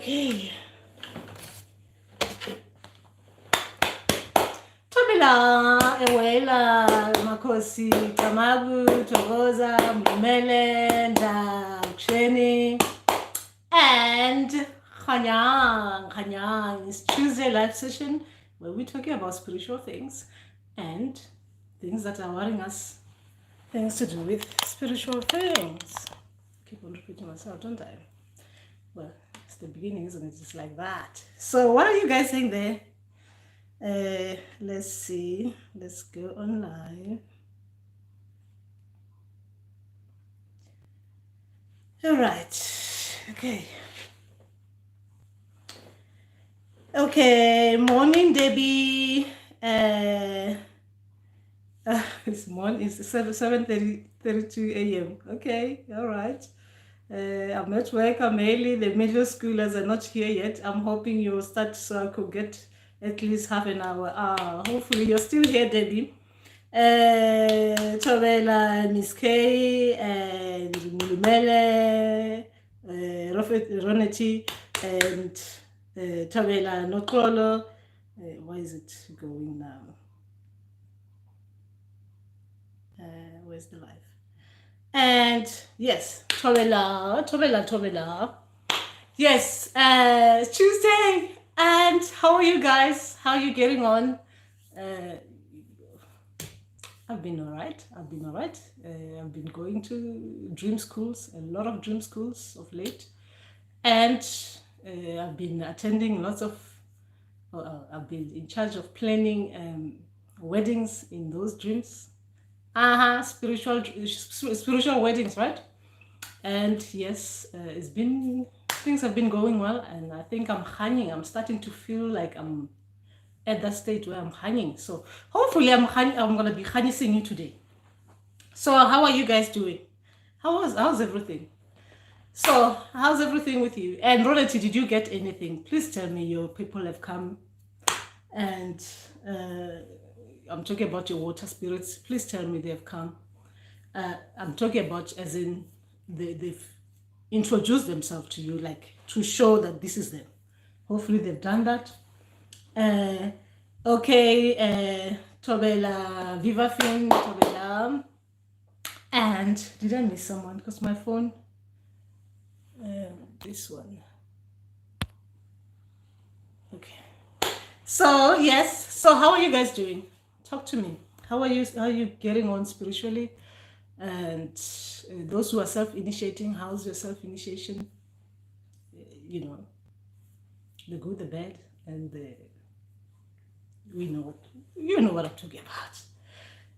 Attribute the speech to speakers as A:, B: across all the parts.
A: Okay. Thobela, ewela, makhosi, Tamagu, Togoza, Mlumele, Ndaksheni, and Khanyang. It's Tuesday live session where we're talking about spiritual things and things that are worrying us, things to do with spiritual things. Keep on repeating myself, don't I? Well, it's the beginning, isn't it? Just like that. So what are you guys saying there? Let's see. Let's go on live. All right. Okay. Okay. Morning, Debbie. It's morning. It's 7:32 a.m. Okay. All right. I'm at work. I'm early. The middle schoolers are not here yet. I'm hoping you'll start so I could get at least half an hour. Hopefully you're still here, Debbie. Thobela, Miss K, and Mulumele, Roneti, and Thobela Nokolo. Why is it going now? Where's the live? And yes, Thobela. Yes, Tuesday. And how are you guys? How are you getting on? I've been all right. I've been going to dream schools, a lot of dream schools of late. And I've been attending lots of, I've been in charge of planning weddings in those dreams. Spiritual weddings, right? And yes, things have been going well, and I think I'm starting to feel like I'm at that state where I'm hanging. So hopefully I'm gonna be harnessing you today. So how are you guys doing? How's everything? So how's everything with you? And Rolati, did you get anything? Please tell me your people have come. And I'm talking about your water spirits. Please tell me they've come. I'm talking about as in they've introduced themselves to you, like to show that this is them. Hopefully they've done that. Okay, Thobela, Viva Fin, Thobela. And did I miss someone? Because my phone, this one. Okay. So yes, so how are you guys doing? Talk to me. How are you getting on spiritually? And those who are self-initiating, how's your self-initiation? You know, the good, the bad, and you know what I'm talking about.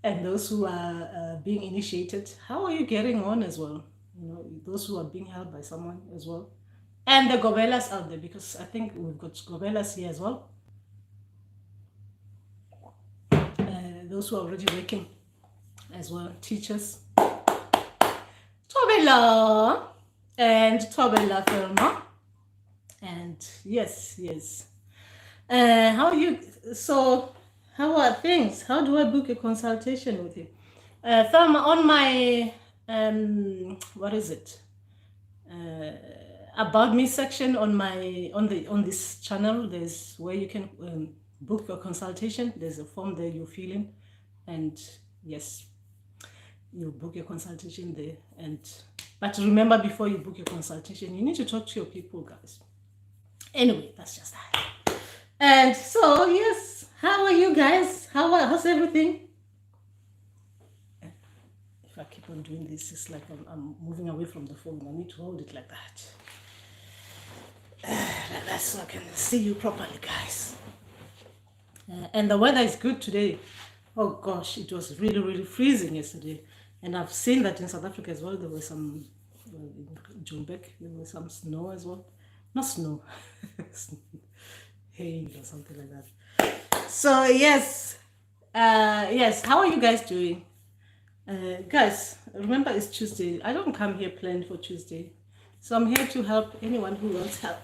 A: And those who are being initiated, how are you getting on as well? You know, those who are being held by someone as well. And the gobelas out there, because I think we've got gobelas here as well. Those who are already working as well, teachers. Thobela and Thobela Thelma. And yes. How are you? So how are things? How do I book a consultation with you? Thelma, on my what is it? About me section on this channel, there's where you can book your consultation. There's a form there you fill in, and yes, you book your consultation there. But remember, before you book your consultation, you need to talk to your people, guys. Anyway, that's just that. And so yes, how are you guys? How's everything? If I keep on doing this, it's like I'm moving away from the phone. I need to hold it like that. That's so I can see you properly, guys. And the weather is good today. Oh gosh, it was really, really freezing yesterday. And I've seen that in South Africa as well. There was some, in Joburg, there was some snow as well. Not snow, hail or something like that. So yes, how are you guys doing? Guys, remember it's Tuesday. I don't come here planned for Tuesday. So I'm here to help anyone who wants help.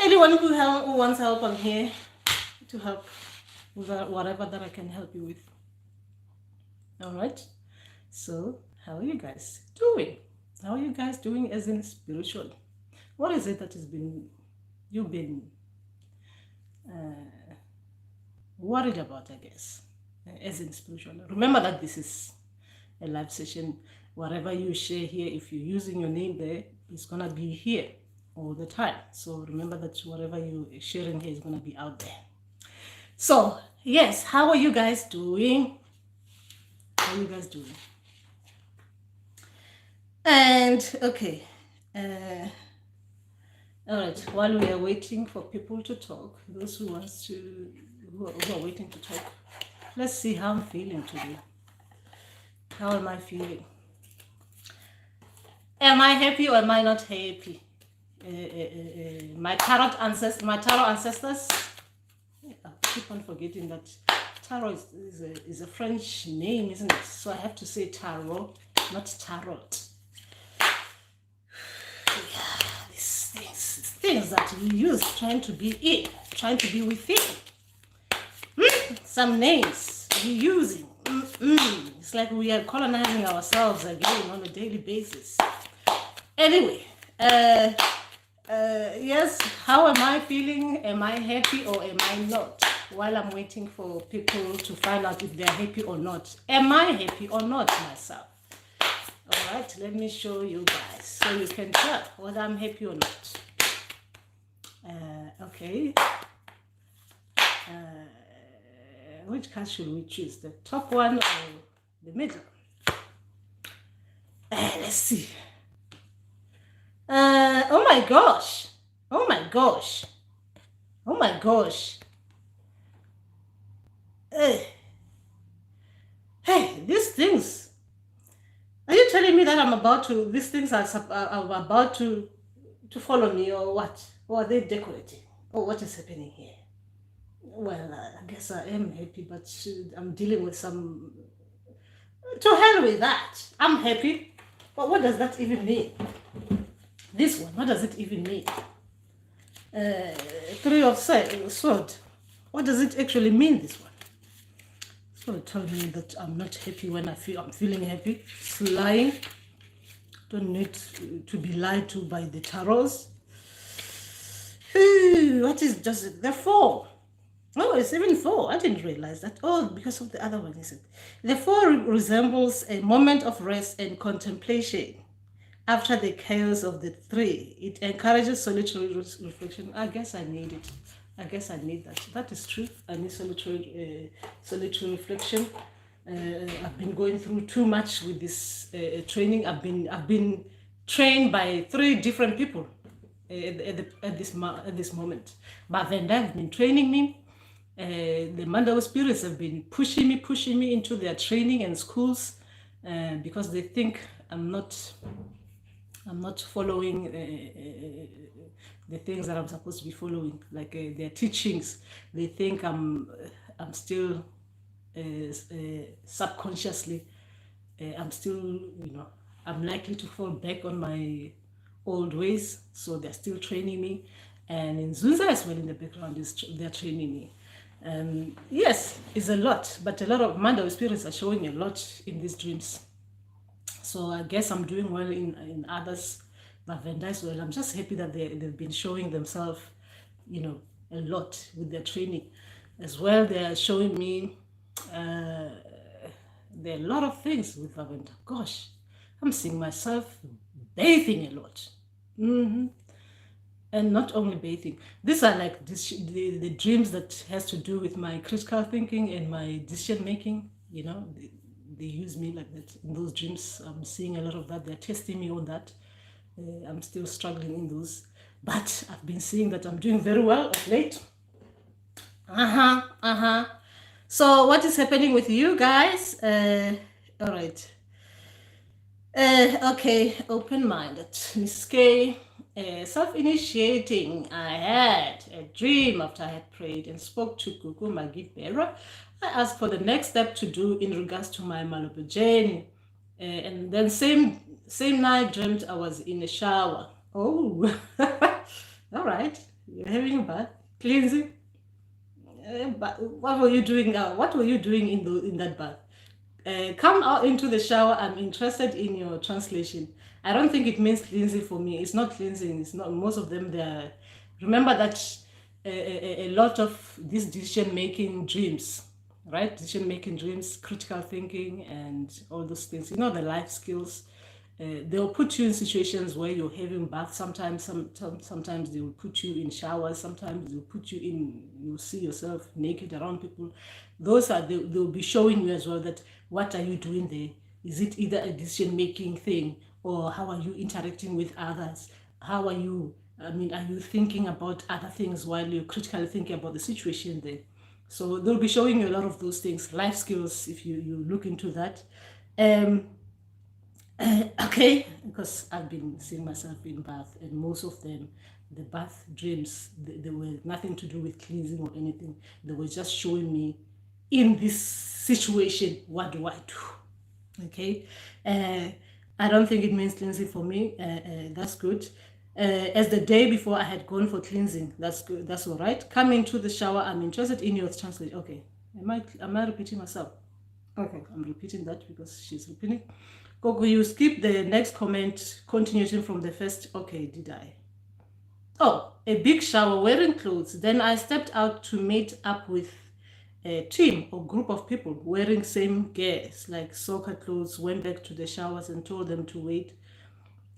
A: Anyone who wants help, I'm here to help with whatever that I can help you with. All right. So how are you guys doing? How are you guys doing as in spiritually? What is it that you've been worried about, I guess, as in spiritual? Remember that this is a live session. Whatever you share here, if you're using your name there, it's going to be here all the time. So remember that whatever you're sharing here is going to be out there. So, yes, how are you guys doing? How are you guys doing? And, okay. All right, while we are waiting for people to talk, those who are waiting to talk, let's see how I'm feeling today. How am I feeling? Am I happy or am I not happy? My tarot ancestors. I keep on forgetting that tarot is a French name, isn't it? So I have to say tarot, not tarot. Yeah, these things that we use trying to be within. Some names we're using. It's like we are colonizing ourselves again on a daily basis. Anyway, yes, how am I feeling? Am I happy or am I not? While I'm waiting for people to find out if they're happy or not. Am I happy or not myself? All right, let me show you guys so you can tell whether I'm happy or not. Okay. Which card should we choose? The top one or the middle? Let's see. Oh my gosh. Oh my gosh. Oh my gosh. Hey, these things. Are you telling me that these things are about to follow me or what? Or are they decorating? Or what is happening here? Well, I guess I am happy, but I'm dealing with some... To hell with that. I'm happy. But what does that even mean? This one, what does it even mean? Three of Swords. What does it actually mean, this one? So it tells me that I'm not happy when I'm feeling happy. It's lying. Don't need to be lied to by the tarots. What is just the 4? Oh, it's even 4. I didn't realize that. Oh, because of the other one, is it? The 4 resembles a moment of rest and contemplation after the chaos of the 3. It encourages solitary reflection. I guess I need it. I guess I need that. That is true. I need solitary reflection. I've been going through too much with this training. I've been trained by 3 different people at this moment. But then they've been training me. The Mandawe spirits have been pushing me into their training and schools because they think I'm not following the things that I'm supposed to be following, like their teachings. They think I'm still subconsciously, I'm still, I'm likely to fall back on my old ways. So they're still training me, and in Nzunza as well in the background they're training me. Yes, it's a lot, but a lot of Mandawe spirits are showing a lot in these dreams. So I guess I'm doing well in others, but Venda as well. I'm just happy that they've been showing themselves, a lot with their training. As well, they are showing me there are a lot of things with Venda. Gosh, I'm seeing myself bathing a lot. And not only bathing. These are like the dreams that has to do with my critical thinking and my decision making. They use me like that in those dreams. I'm seeing a lot of that. They're testing me on that. I'm still struggling in those, but I've been seeing that I'm doing very well of late. So what is happening with you guys? All right. Okay, open-minded. Miss K. Self-initiating. I had a dream after I had prayed and spoke to Gugu Magibera. I asked for the next step to do in regards to my Malopo journey. And then same night, dreamt I was in a shower. Oh, all right. You're having a bath, cleansing. But what were you doing? What were you doing in that bath? Come out into the shower. I'm interested in your translation. I don't think it means cleansing for me. It's not cleansing. It's not. Most of them, they're. Remember that a lot of these decision making dreams, right? Decision making dreams, critical thinking, and all those things. You know, the life skills. They'll put you in situations where you're having baths. Sometimes, sometimes they will put you in showers. Sometimes they'll put you in. You'll see yourself naked around people. Those are they'll be showing you as well that what are you doing there? Is it either a decision making thing, or how are you interacting with others? How are you? I mean, are you thinking about other things while you're critically thinking about the situation there? So they'll be showing you a lot of those things, life skills, if you look into that. Um, okay, because I've been seeing myself in bath, and most of them, the bath dreams, they were nothing to do with cleansing or anything. They were just showing me in this situation, what do I do? Okay, I don't think it means cleansing for me. That's good. As the day before I had gone for cleansing, that's good. That's all right. Coming to the shower, I'm interested in your translation. Okay, am I repeating myself? Okay, I'm repeating that because she's repeating. Gogo, you skip the next comment, continuation from the first. Okay, did I? Oh, a big shower, wearing clothes. Then I stepped out to meet up with a team or group of people wearing same gears, like soccer clothes. Went back to the showers and told them to wait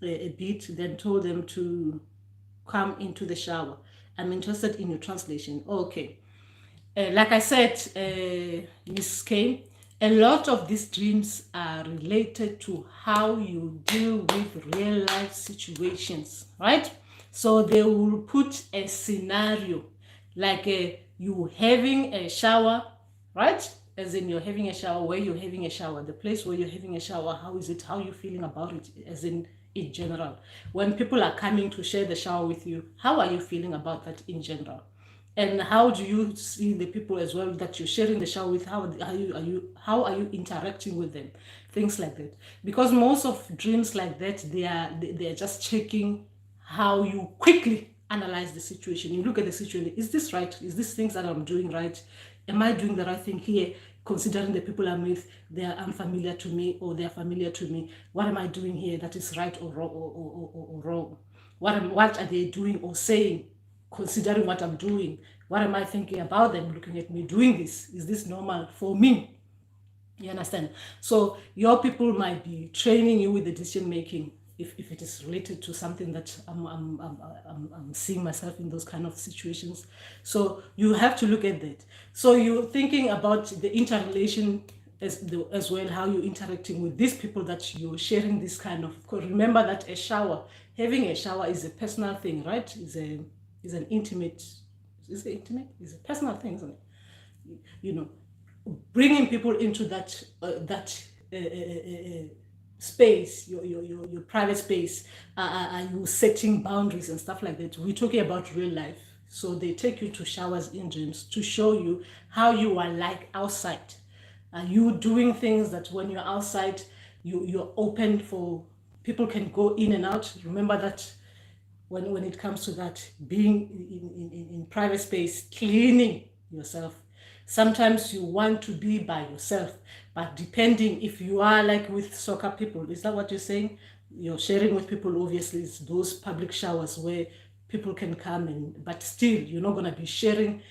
A: a bit, then told them to come into the shower. I'm interested in your translation. Okay. Like I said, Miss Kane, a lot of these dreams are related to how you deal with real life situations, right? So they will put a scenario like you having a shower, right? As in you're having a shower, where you're having a shower, the place where you're having a shower, how is it, how are you feeling about it, as in general. When people are coming to share the shower with you, how are you feeling about that in general? And how do you see the people as well that you're sharing the shower with? How are you interacting with them? Things like that. Because most of dreams like that, they are just checking how you quickly analyze the situation. You look at the situation. Is this right? Is this things that I'm doing right? Am I doing the right thing here? Considering the people I'm with, they are unfamiliar to me or they are familiar to me. What am I doing here that is right or wrong? Or wrong? What are they doing or saying? Considering what I'm doing, what am I thinking about them looking at me doing this? Is this normal for me? You understand? So your people might be training you with the decision making if it is related to something that I'm seeing myself in those kind of situations. So you have to look at that. So you're thinking about the interrelation as well, how you're interacting with these people that you're sharing this kind of. Remember that having a shower is a personal thing, right? Is an intimate. Is it intimate? It's a personal thing, isn't it? You know, bringing people into that space, your private space. Are you setting boundaries and stuff like that? We're talking about real life. So they take you to showers in dreams to show you how you are like outside. Are you doing things that when you're outside, you're open for people can go in and out? Remember that when it comes to that, being in private space, cleaning yourself. Sometimes you want to be by yourself, but depending if you are like with soccer people, is that what you're saying? You're sharing with people, obviously, it's those public showers where people can come in, but still, you're not going to be sharing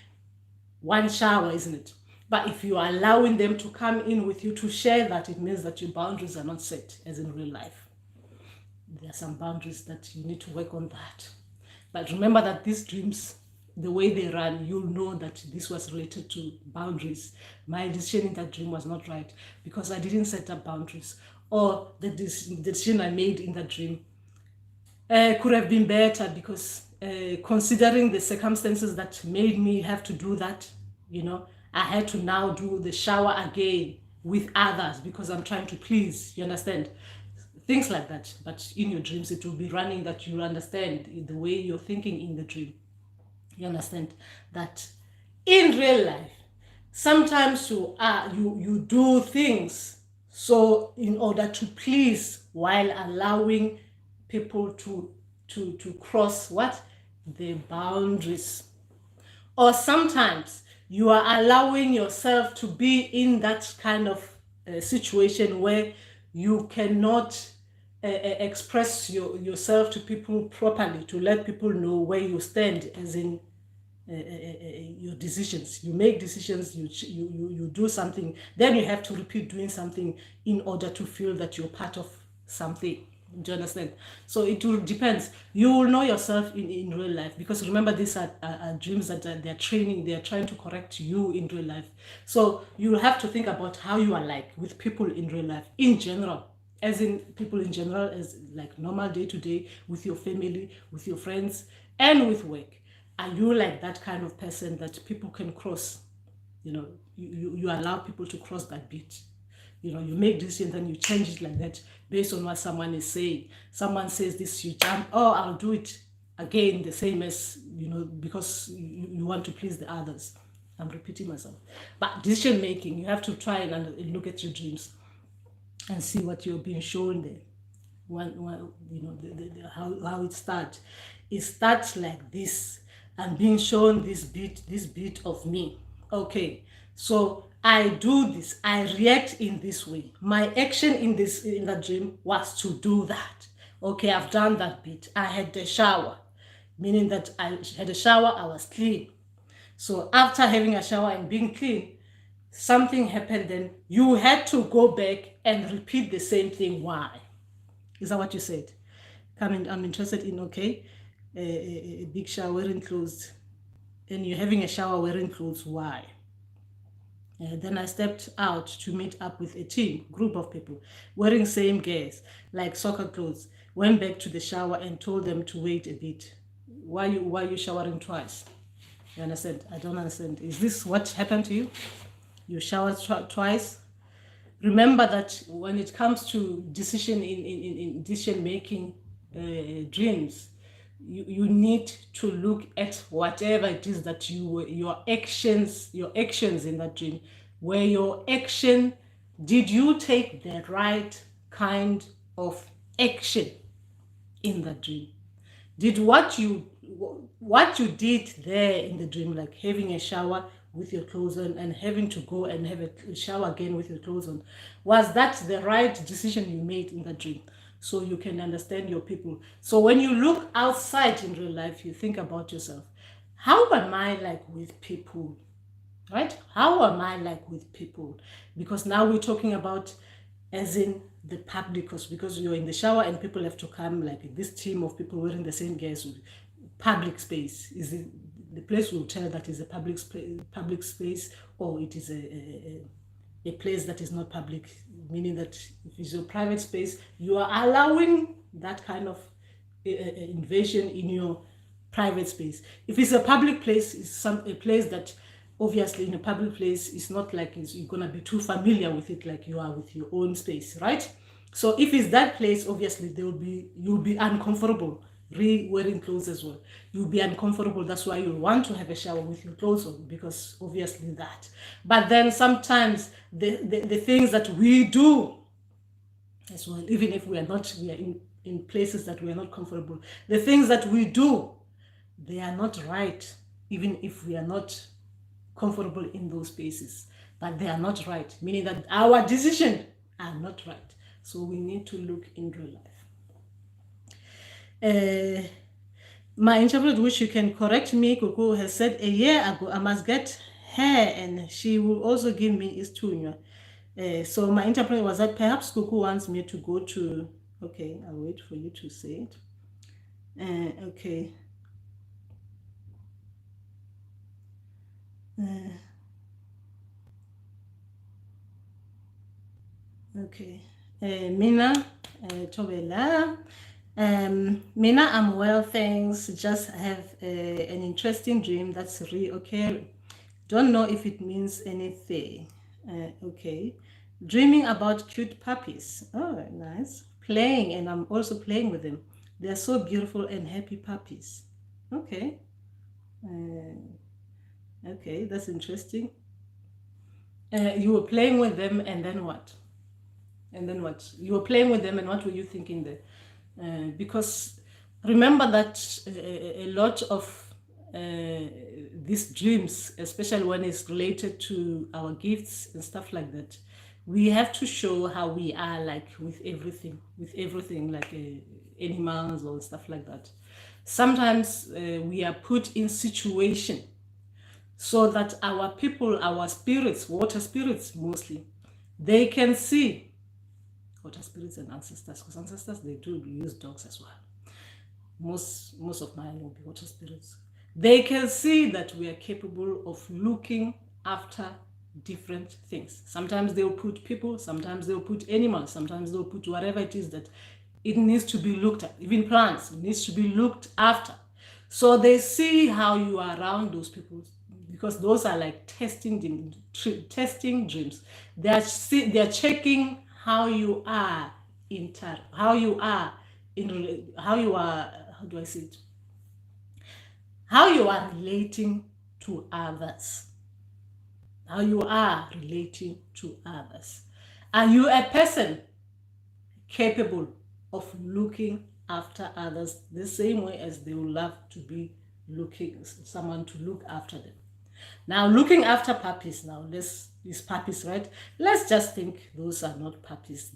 A: one shower, isn't it? But if you are allowing them to come in with you to share that, it means that your boundaries are not set, as in real life. There are some boundaries that you need to work on that. But remember that these dreams, the way they run, you'll know that this was related to boundaries. My decision in that dream was not right because I didn't set up boundaries. Or the decision I made in that dream could have been better because considering the circumstances that made me have to do that, I had to now do the shower again with others because I'm trying to please, you understand? Things like that. But in your dreams, it will be running that you'll understand the way you're thinking in the dream. You understand that in real life, sometimes you do things so in order to please while allowing people to cross what? The boundaries. Or sometimes you are allowing yourself to be in that kind of situation where you cannot express yourself to people properly, to let people know where you stand, as in your decisions. You make decisions, you do something, then you have to repeat doing something in order to feel that you're part of something. Do you understand? So it will depends. You will know yourself in real life, because remember, these are dreams that they're training, they're trying to correct you in real life. So you have to think about how you are like with people in real life, in general, as in people in general, as like normal day to day, with your family, with your friends, and with work. Are you like that kind of person that people can cross? You allow people to cross that bit. You make decisions and you change it like that based on what someone is saying. Someone says this, you jump, oh, I'll do it again, the same as, because you want to please the others. I'm repeating myself. But decision making, you have to try and look at your dreams and see what you're being shown there. How it starts. It starts like this, and being shown this bit of me. Okay, so I do this, I react in this way. My action in that dream was to do that. Okay, I've done that bit. I had the shower, meaning that I had a shower, I was clean. So after having a shower and being clean, something happened, then you had to go back and repeat the same thing. Why? Is that what you said? I'm interested in, okay, a big shower wearing clothes, and you're having a shower wearing clothes. Why? Then I stepped out to meet up with a group of people wearing same gears, like soccer clothes. Went back to the shower and told them to wait a bit. Why you showering twice? You understand? I don't understand. Is this what happened to you? You showered twice? Remember that when it comes to decision in decision making dreams, you need to look at whatever it is that your actions in that dream. Where your action, did you take the right kind of action in that dream? Did what you did there in the dream, like having a shower with your clothes on and having to go and have a shower again with your clothes on, was that the right decision you made in that dream? So you can understand your people. So when you look outside in real life, you think about yourself. How am I like with people? Right? How am I like with people? Because now we're talking about as in the public, because you're in the shower and people have to come, like this team of people wearing the same gears. Public space, is it the place will tell that is a public space, or it is a place that is not public, meaning that if it's a private space, you are allowing that kind of invasion in your private space. If it's a public place, it's a place that obviously in a public place, it's not like you're gonna be too familiar with it like you are with your own space, right? So if it's that place, obviously you'll be uncomfortable wearing clothes as well. You'll be uncomfortable. That's why you want to have a shower with your clothes on, because obviously that. But then sometimes the things that we do as well, even if we are in places that we are not comfortable, the things that we do, they are not right, even if we are not comfortable in those spaces. But they are not right, meaning that our decisions are not right. So we need to look in real life. My interpreter, which you can correct me, Coco has said a year ago, I must get her and she will also give me Isithunywa. So my interpreter was that perhaps Coco wants me to go to, okay, I'll wait for you to say it. Okay. Okay. Mina Tobela. Mina, I'm well, thanks. Just have an interesting dream that's reoccurring. Don't know if it means anything. Okay. Dreaming about cute puppies. Oh, nice. Playing, and I'm also playing with them. They're so beautiful and happy puppies. Okay. Okay, that's interesting. You were playing with them, and then what? And then what? You were playing with them, and what were you thinking there? Because remember that a lot of these dreams, especially when it's related to our gifts and stuff like that, We have to show how we are, like with everything, like animals or stuff like that. Sometimes we are put in situation so that our people, our spirits, water spirits mostly, they can see water spirits and ancestors, because ancestors, they do use dogs as well. Most of mine will be water spirits. They can see that we are capable of looking after different things. Sometimes they'll put people, sometimes they'll put animals, sometimes they'll put whatever it is that it needs to be looked at. Even plants, it needs to be looked after. So they see how you are around those people, because those are like testing dreams. They are checking how you are how you are how do I say it? How you are relating to others. How you are relating to others. Are you a person capable of looking after others the same way as they would love to be someone to look after them? Now, looking after puppies, now these puppies, right? Let's just think those are not puppies.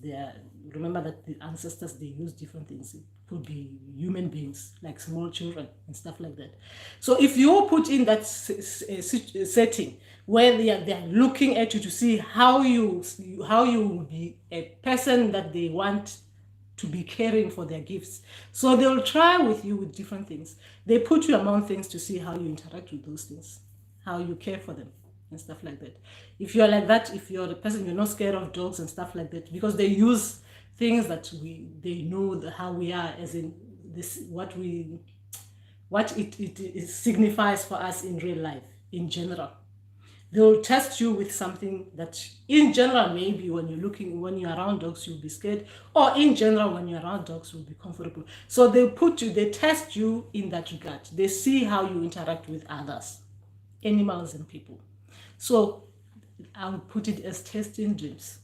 A: Remember that the ancestors, they use different things. It could be human beings, like small children and stuff like that. So if you put in that setting where they are looking at you to see how you will be a person that they want to be caring for their gifts. So they'll try with you with different things. They put you among things to see how you interact with those things, how you care for them and stuff like that. If you're like that, if you're the person, you're not scared of dogs and stuff like that, because they use things that they know how we are, as in this, what it signifies for us in real life, in general. They'll test you with something that in general, maybe when you're around dogs, you'll be scared, or in general, when you're around dogs, you'll be comfortable. So they test you in that regard. They see how you interact with others, animals and people. So I would put it as testing dreams.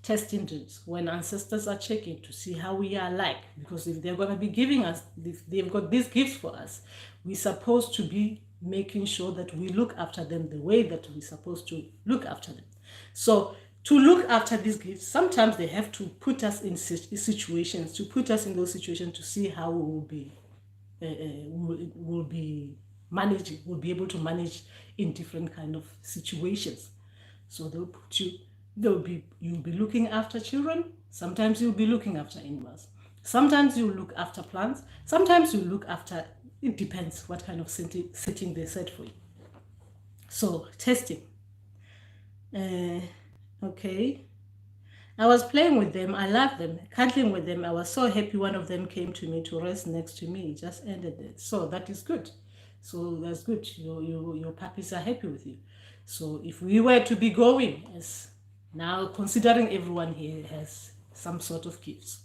A: Testing dreams, when ancestors are checking to see how we are like, because if they're going to be giving us, if they've got these gifts for us, we're supposed to be making sure that we look after them the way that we're supposed to look after them. So to look after these gifts, sometimes they have to put us in situations, those situations to see how we will be managing, we'll be able to manage in different kind of situations. So you'll be looking after children. Sometimes you'll be looking after animals. Sometimes you look after plants. Sometimes you look after, it depends what kind of setting they set for you. So testing. Okay. I was playing with them. I loved them, cuddling with them. I was so happy one of them came to me to rest next to me. It just ended it. So that is good. So that's good. Your puppies are happy with you. So if we were to be going, as now considering everyone here has some sort of gifts,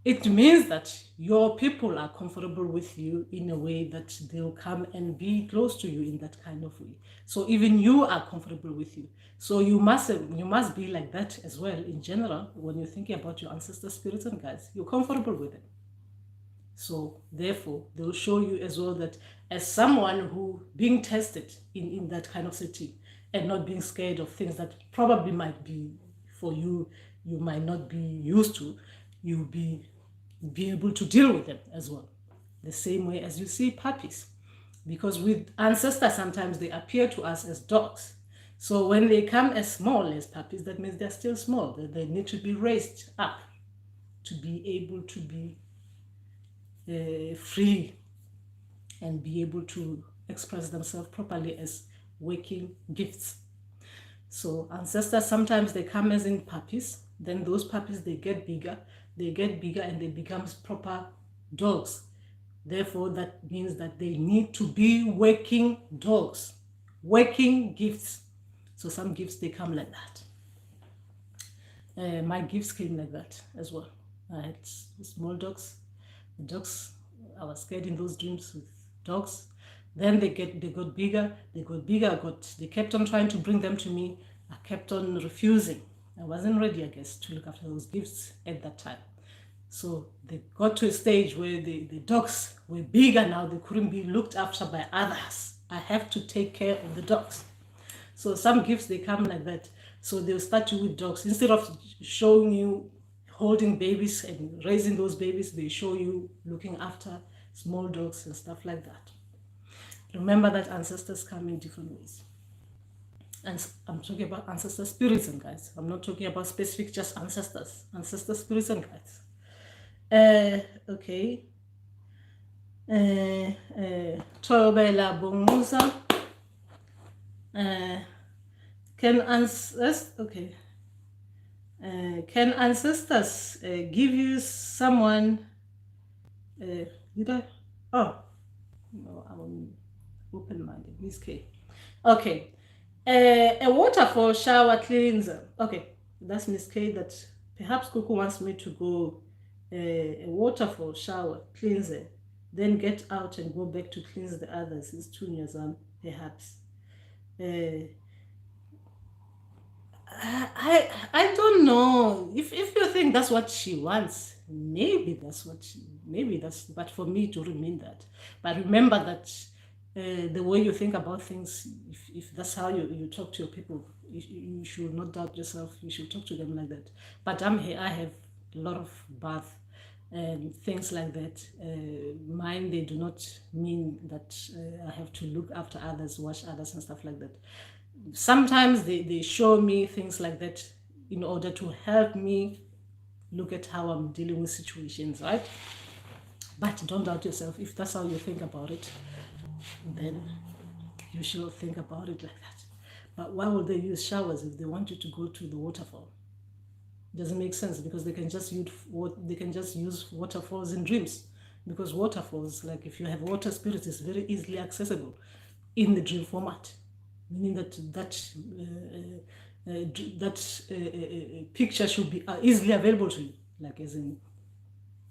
A: it means that your people are comfortable with you in a way that they'll come and be close to you in that kind of way. So even you are comfortable with you. So you must be like that as well in general. When you're thinking about your ancestor spirits and guides, you're comfortable with them. So therefore, they'll show you as well that as someone who being tested in that kind of setting and not being scared of things that probably might be for you, you might not be used to, you'll be able to deal with them as well. The same way as you see puppies. Because with ancestors, sometimes they appear to us as dogs. So when they come as small as puppies, that means they're still small. They need to be raised up to be able to be free and be able to express themselves properly as waking gifts. So ancestors, sometimes they come as in puppies. Then those puppies, they get bigger and they become proper dogs. Therefore, that means that they need to be waking dogs, waking gifts. So some gifts, they come like that. My gifts came like that as well. I had small dogs. The dogs, I was scared in those dreams with dogs. Then they got bigger. They kept on trying to bring them to me. I kept on refusing. I wasn't ready, I guess, to look after those gifts at that time. So they got to a stage where the dogs were bigger now. They couldn't be looked after by others. I have to take care of the dogs. So some gifts, they come like that. So they'll start you with dogs. Instead of showing you holding babies and raising those babies, they show you looking after small dogs and stuff like that. Remember that ancestors come in different ways. And I'm talking about ancestor spirits and guides. I'm not talking about specific just ancestors. Ancestor spirits and guides. Okay. Thobela Bonguza. Can ancestors give you someone? Did I? Oh, no, I'm open-minded. Miss K. Okay. A waterfall shower cleanser. Okay, that's Miss K. That perhaps Kuku wants me to go a waterfall shower cleanser, then get out and go back to cleanse the others. Isithunywa, perhaps. I don't know if you think that's what she wants. Maybe that's but for me to remain that. But remember that the way you think about things, if that's how you talk to your people, you should not doubt yourself. You should talk to them like that. But I'm here. I have a lot of bath and things like that. Mine, they do not mean that I have to look after others, wash others and stuff like that. Sometimes they show me things like that in order to help me look at how I'm dealing with situations, right? But don't doubt yourself. If that's how you think about it, then you should think about it like that. But why would they use showers if they want you to go to the waterfall? It doesn't make sense, because they can just use waterfalls in dreams, because waterfalls, like if you have water spirits, is very easily accessible in the dream format, meaning that picture should be easily available to you, like as in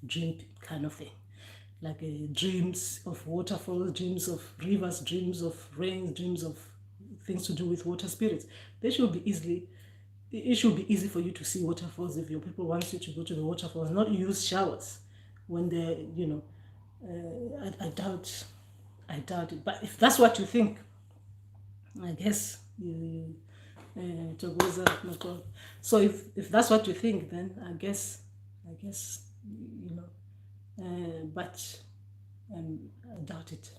A: dream kind of thing, like dreams of waterfalls, dreams of rivers, dreams of rains, dreams of things to do with water spirits. It should be easy for you to see waterfalls if your people want you to go to the waterfalls, not use showers when they're, I doubt it. But if that's what you think, I guess so if that's what you think, then I guess but I doubt it.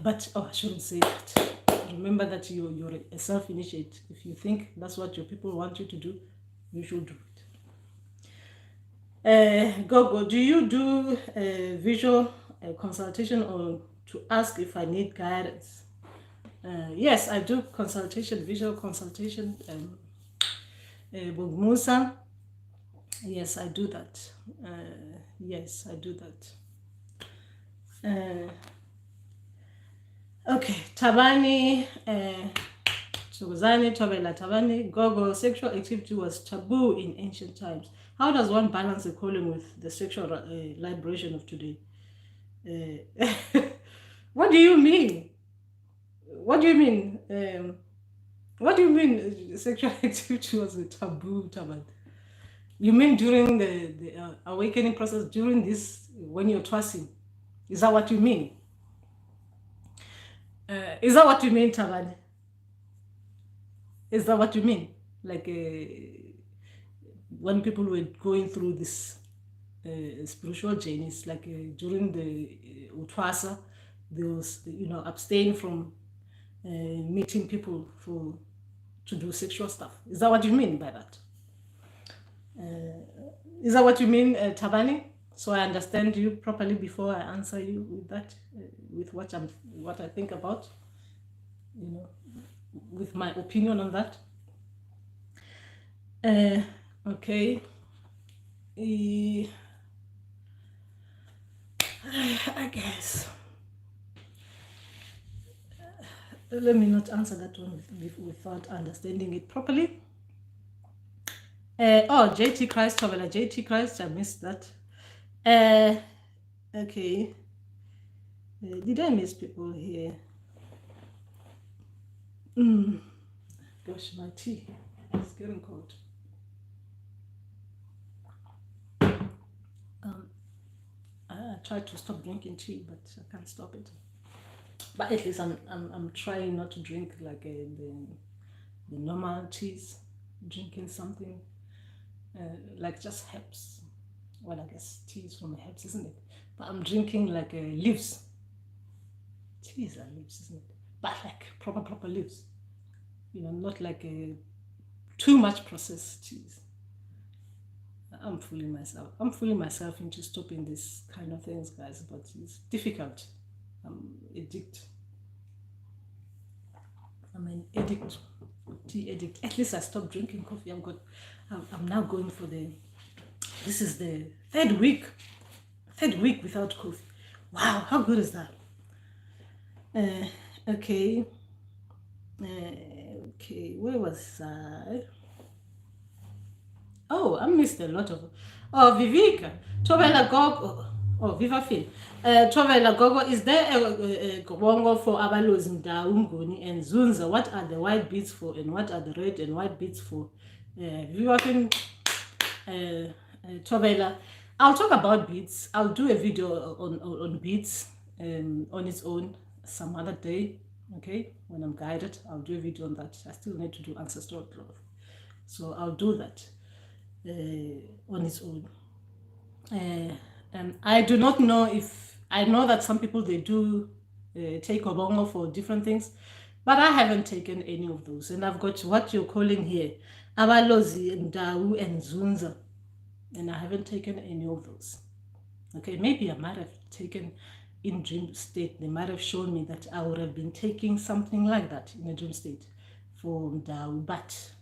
A: But I shouldn't say that. Remember that you're a self-initiate. If you think that's what your people want you to do, you should do it. Gogo, do you do visual consultation or to ask if I need guidance? Yes, I do visual consultation. Bogmusa. Yes, I do that. Yes, I do that. Okay, Tabani, Tabani, Gogo, sexual activity was taboo in ancient times. How does one balance the calling with the sexual liberation of today? What do you mean? What do you mean? What do you mean sexual activity was a taboo, Taban? You mean during the awakening process, during this, when you're twassing? Is that what you mean? Is that what you mean, Taban? Is that what you mean? Like when people were going through this spiritual journeys, like during the Utwasa, they was, abstain from meeting people to do sexual stuff. Is that what you mean by that? Is that what you mean, Tabani? So I understand you properly before I answer you with that, with what I think about, with my opinion on that. Okay. I guess. Let me not answer that one without understanding it properly. JT Christ, Tovela JT Christ, I missed that. Okay. Did I miss people here? Gosh, my tea is getting cold. I tried to stop drinking tea, but I can't stop it. But at least I'm trying not to drink like the normal teas, drinking something like just herbs. Well, I guess tea is from herbs, isn't it? But I'm drinking like leaves. Teas are leaves, isn't it? But like proper leaves. Not like too much processed teas. I'm fooling myself into stopping these kind of things, guys, but it's difficult. I'm addict. I'm an addict, tea addict. At least I stopped drinking coffee. I'm now going for this is the third week without coffee. Wow, how good is that? Okay. Okay, where was I? Oh, I missed a lot of. Oh, Vivika, Tobela Gogo. Oh, Viva Phil. Tobela Gogo, is there a Gobongo for Abalozi, Mandawe, and Nzunza? What are the white beads for, and what are the red and white beads for? Viva Phil, Tobela. I'll talk about beads. I'll do a video on beads on its own some other day. Okay, when I'm guided, I'll do a video on that. I still need to do ancestral cloth, so I'll do that on its own. And I do not know if I know that some people they do take Obongo for different things, but I haven't taken any of those. And I've got what you're calling here, Abalozi, Mandawe, and Nzunza, and I haven't taken any of those. Okay, maybe I might have taken in dream state. They might have shown me that I would have been taking something like that in a dream state for Mandawe, but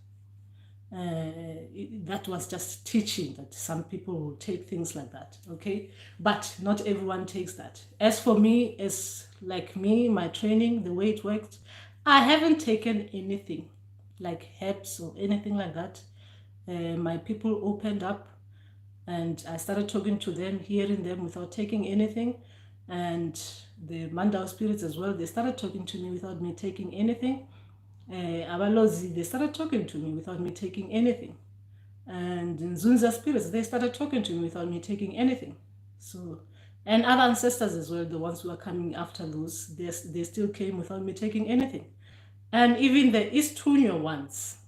A: that was just teaching that some people will take things like that. Okay, but not everyone takes that. As for me, as like me, my training, the way it worked, I haven't taken anything like herbs or anything like that. My people opened up and I started talking to them, hearing them without taking anything. And the Mandawe spirits as well, they started talking to me without me taking anything. Abalozi, they started talking to me without me taking anything. And Nzunza spirits, they started talking to me without me taking anything. So, and other ancestors as well, the ones who are coming after those, they still came without me taking anything. And even the Isithunywa ones,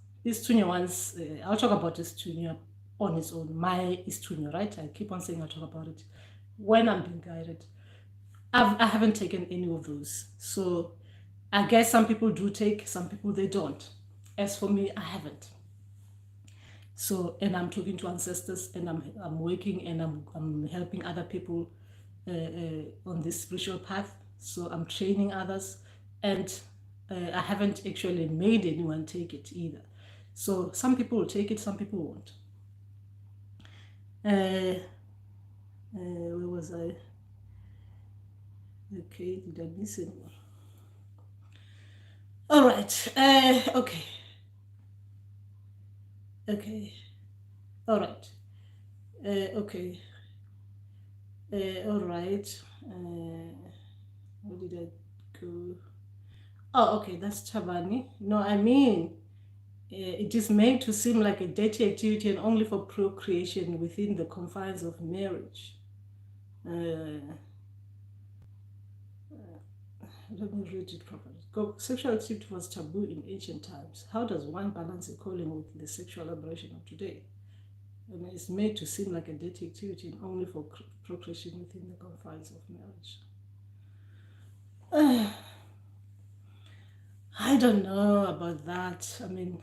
A: I'll talk about Isithunywa on its own. My Isithunywa, right? I keep on saying I'll talk about it when I'm being guided. I haven't taken any of those. So I guess some people do take, some people they don't. As for me, I haven't. So, and I'm talking to ancestors, and I'm working, and I'm helping other people on this spiritual path. So I'm training others, and I haven't actually made anyone take it either. So some people will take it, some people won't. Where was I? Okay, did I miss anyone? All right. Okay. Okay. All right. Okay. All right. Where did I go? Oh, okay. That's Chabani. No, I mean, it is made to seem like a dirty activity and only for procreation within the confines of marriage. Let me read it properly. Sexual activity was taboo in ancient times. How does one balance a calling with the sexual liberation of today? And it's made to seem like a dirty activity and only for procreation within the confines of marriage. I don't know about that. I mean,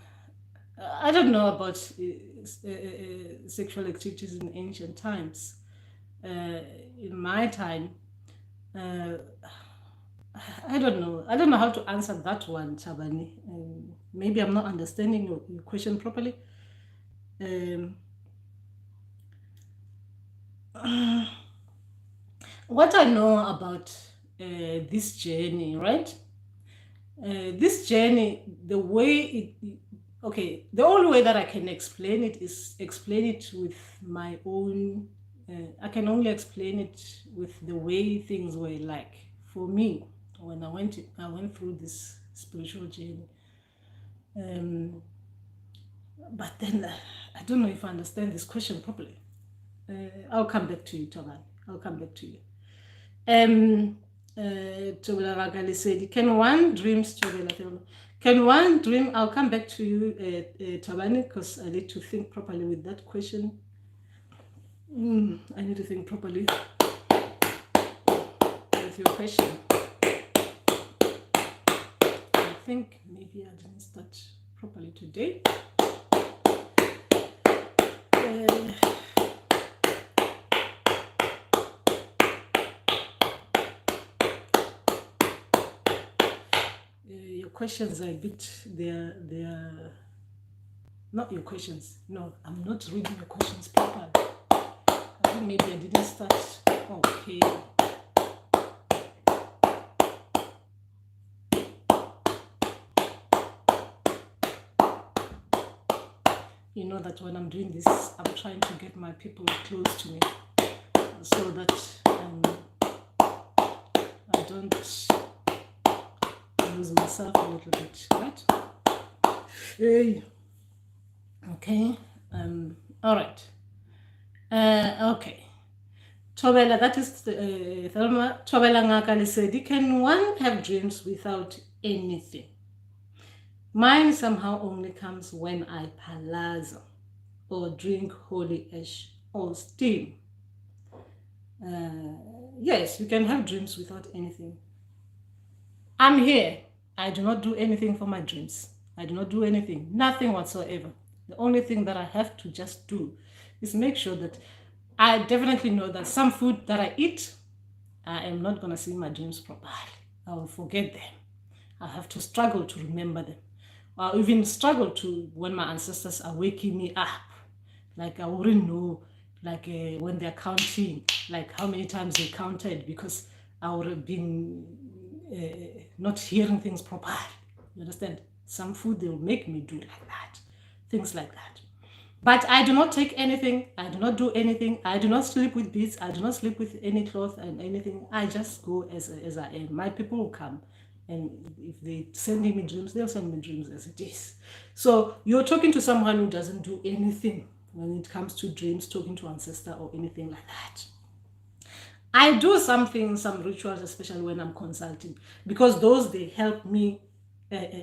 A: I don't know about sexual activities in ancient times. In my time, I don't know. I don't know how to answer that one, Chabani. Maybe I'm not understanding your question properly. What I know about this journey, right? This journey, the way okay, the only way that I can explain it is explain it with my own, I can only explain it with the way things were like for me when I went through this spiritual journey. But then I don't know if I understand this question properly. I'll come back to you, Toman. I'll come back to you. Tobela Ragali said, can one dream, can one dream, I'll come back to you, Tabani, because I need to think properly with that question. I need to think properly with your question. I think maybe I didn't start properly today. Your questions are a bit, they're not your questions. No, I'm not reading your questions properly. I think maybe I didn't start. Okay. You know that when I'm doing this, I'm trying to get my people close to me so that I don't lose myself a little bit, right? Okay. All right. Okay. Tobela, that is Thelma. Tobela Ngakali said, can one have dreams without anything? Mine somehow only comes when I palazzo or drink holy ash or steam. Yes, you can have dreams without anything. I'm here. I do not do anything for my dreams. I do not do anything, nothing whatsoever. The only thing that I have to just do is make sure that I definitely know that some food that I eat, I am not going to see my dreams properly. I will forget them. I have to struggle to remember them. I'll even struggle to, when my ancestors are waking me up, like I wouldn't know, like when they're counting, like how many times they counted, because I would have been not hearing things properly. You understand? Some food they'll make me do like that, things like that. But I do not take anything. I do not do anything. I do not sleep with beads. I do not sleep with any cloth and anything. I just go as I am. My people will come. And if they send me dreams, they'll send me dreams as it is. So you're talking to someone who doesn't do anything when it comes to dreams, talking to ancestor or anything like that. I do some rituals, especially when I'm consulting, because those, they help me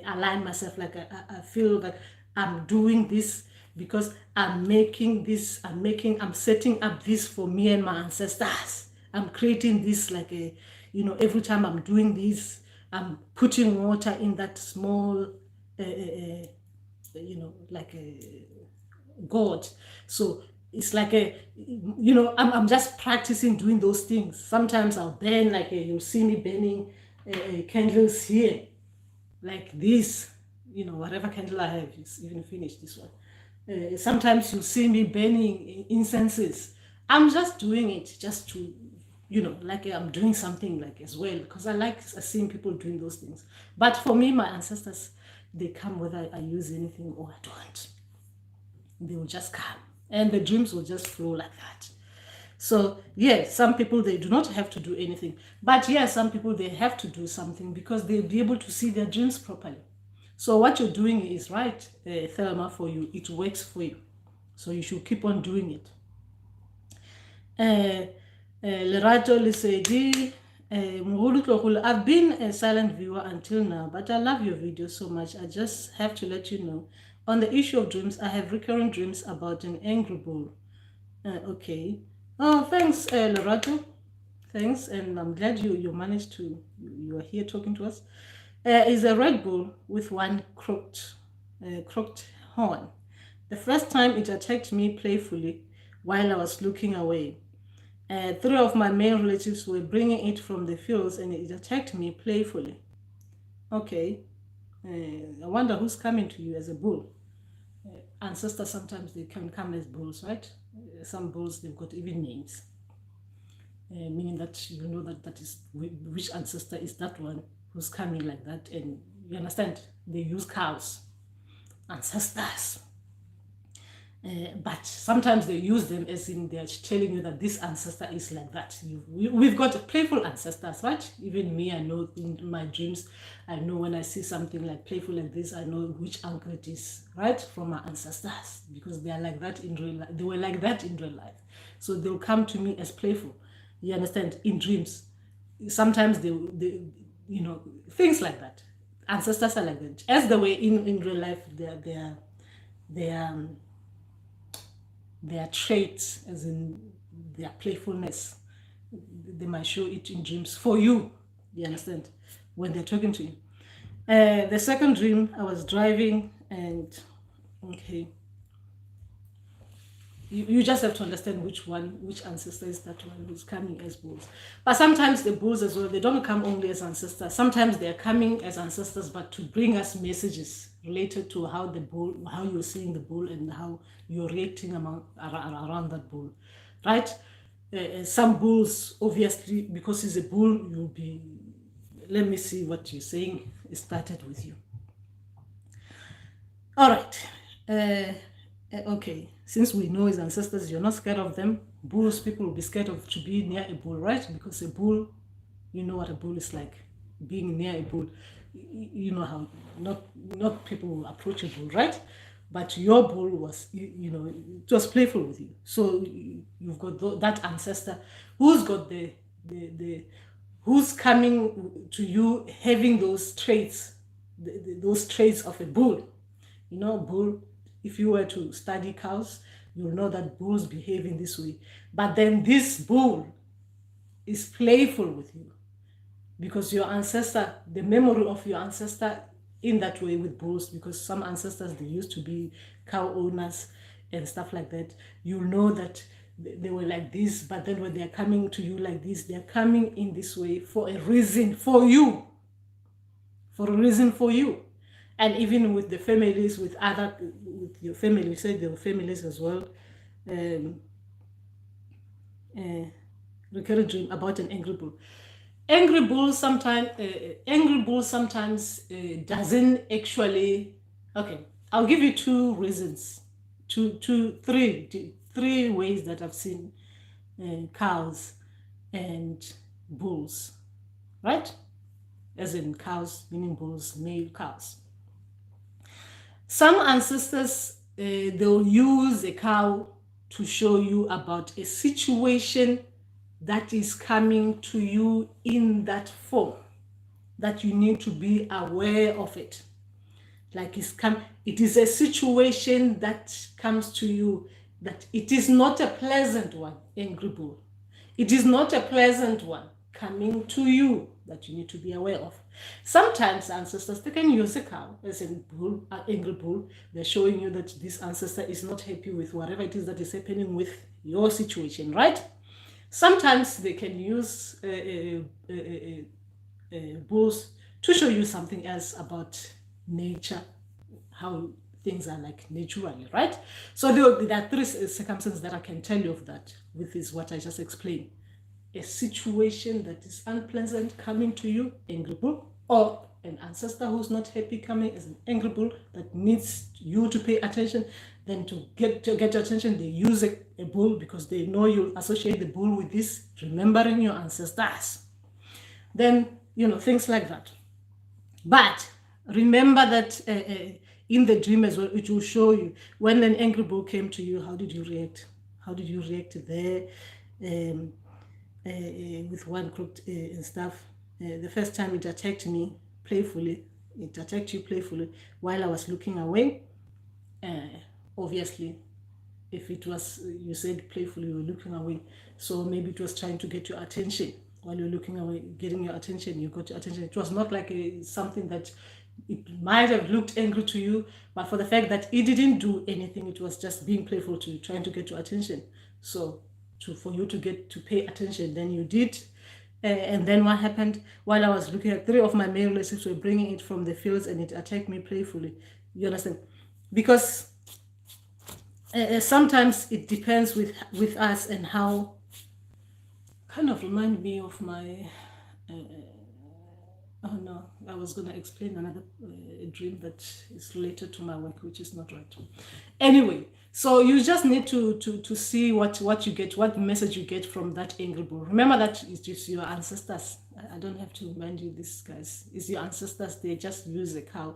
A: align myself. Like I feel like I'm doing this because I'm making this, I'm setting up this for me and my ancestors. I'm creating this like a, every time I'm doing this, I'm putting water in that small, like a gourd. So it's like I'm just practicing doing those things. Sometimes I'll burn, like you'll see me burning candles here, like this, whatever candle I have, it's even finished, this one. Sometimes you'll see me burning incenses. I'm just doing it just to, like I'm doing something like as well, because I like seeing people doing those things. But for me, my ancestors, they come whether I use anything or I don't. They will just come and the dreams will just flow like that. So yeah, some people, they do not have to do anything, but yeah, some people, they have to do something because they'll be able to see their dreams properly. So what you're doing is right, Thelma, for you. It works for you, so you should keep on doing it. Lerato Lisedi, I've been a silent viewer until now, but I love your videos so much. I just have to let you know, on the issue of dreams, I have recurrent dreams about an angry bull. Okay. Oh, thanks, Lerato. Thanks, and I'm glad you managed to, you are here talking to us. Is a red bull with one crooked horn. The first time it attacked me playfully while I was looking away. 3 of my male relatives were bringing it from the fields and it attacked me playfully. Okay. I wonder who's coming to you as a bull. Ancestors, sometimes they can come as bulls, right? Some bulls, they've got even names. Meaning that you know that is which ancestor is that one who's coming like that. And you understand, they use cows, ancestors. But sometimes they use them as in they're telling you that this ancestor is like that. We've got playful ancestors, right? Even me, I know in my dreams, I know when I see something like playful like this, I know which uncle it is, right? From my ancestors, because they are like that in real life. They were like that in real life. So they'll come to me as playful. You understand? In dreams. sometimes you know, things like that. Ancestors are like that. As the way in real life, their traits, as in their playfulness, they might show it in dreams for you. You understand? When they're talking to you. The second dream, I was driving and okay. You just have to understand which ancestor is that one who's coming as bulls. But sometimes the bulls as well, they don't come only as ancestors. Sometimes they're coming as ancestors, but to bring us messages related to how you're seeing the bull and how you're reacting around that bull, right? Some bulls, obviously, because he's a bull, you'll be, let me see what you're saying. It started with you. All right. Okay, since we know his ancestors, you're not scared of them. Bulls, people will be scared of to be near a bull, right? Because a bull, you know what a bull is like. Being near a bull, you know how not people will approach a bull, right? But your bull was, you know, it was playful with you. So you've got that ancestor who's got who's coming to you having those traits, those traits of a bull. You know, bull. If you were to study cows, you'll know that bulls behave in this way. But then this bull is playful with you because your ancestor, the memory of your ancestor in that way with bulls, because some ancestors, they used to be cow owners and stuff like that. You'll know that they were like this, but then when they're coming to you like this, they're coming in this way for a reason for you. For a reason for you. And even with the families, with your family, you said there were families as well. Recurrent dream about an angry bull. Angry bull sometimes doesn't actually. Okay, I'll give you two reasons, three ways that I've seen cows and bulls, right? As in cows, meaning bulls, male cows. Some ancestors, they'll use a cow to show you about a situation that is coming to you in that form, that you need to be aware of it. Like it is a situation that comes to you, that it is not a pleasant one, angry bull. It is not a pleasant one coming to you that you need to be aware of. Sometimes ancestors, they can use a cow as a bull, an angry bull. They're showing you that this ancestor is not happy with whatever it is that is happening with your situation, right? Sometimes they can use bulls to show you something else about nature, how things are like naturally, right? So there are three circumstances that I can tell you of that, with this what I just explained. A situation that is unpleasant coming to you, angry bull, or an ancestor who's not happy coming as an angry bull that needs you to pay attention. Then to get your attention, they use a bull because they know you'll associate the bull with this, remembering your ancestors. Then, you know, things like that. But remember that in the dream as well, it will show you when an angry bull came to you, how did you react? How did you react there? With one crooked and stuff. The first time it attacked me playfully, it attacked you playfully while I was looking away. Obviously, if it was, you said playfully, you were looking away, so maybe it was trying to get your attention while you're looking away, getting your attention. You got your attention. It was not like something that it might have looked angry to you, but for the fact that it didn't do anything, it was just being playful to you, trying to get your attention. So for you to get to pay attention, then you did. And then what happened while I was looking at, 3 of my male relatives were bringing it from the fields and it attacked me playfully. You understand? Because sometimes it depends with us and how, kind of remind me of my oh no, I was going to explain another dream that is related to my work, which is not right. Anyway, so you just need to see what you get, what message you get from that angry bull. Remember that it is your ancestors I don't have to remind you this, guys. It's your ancestors. They just use a cow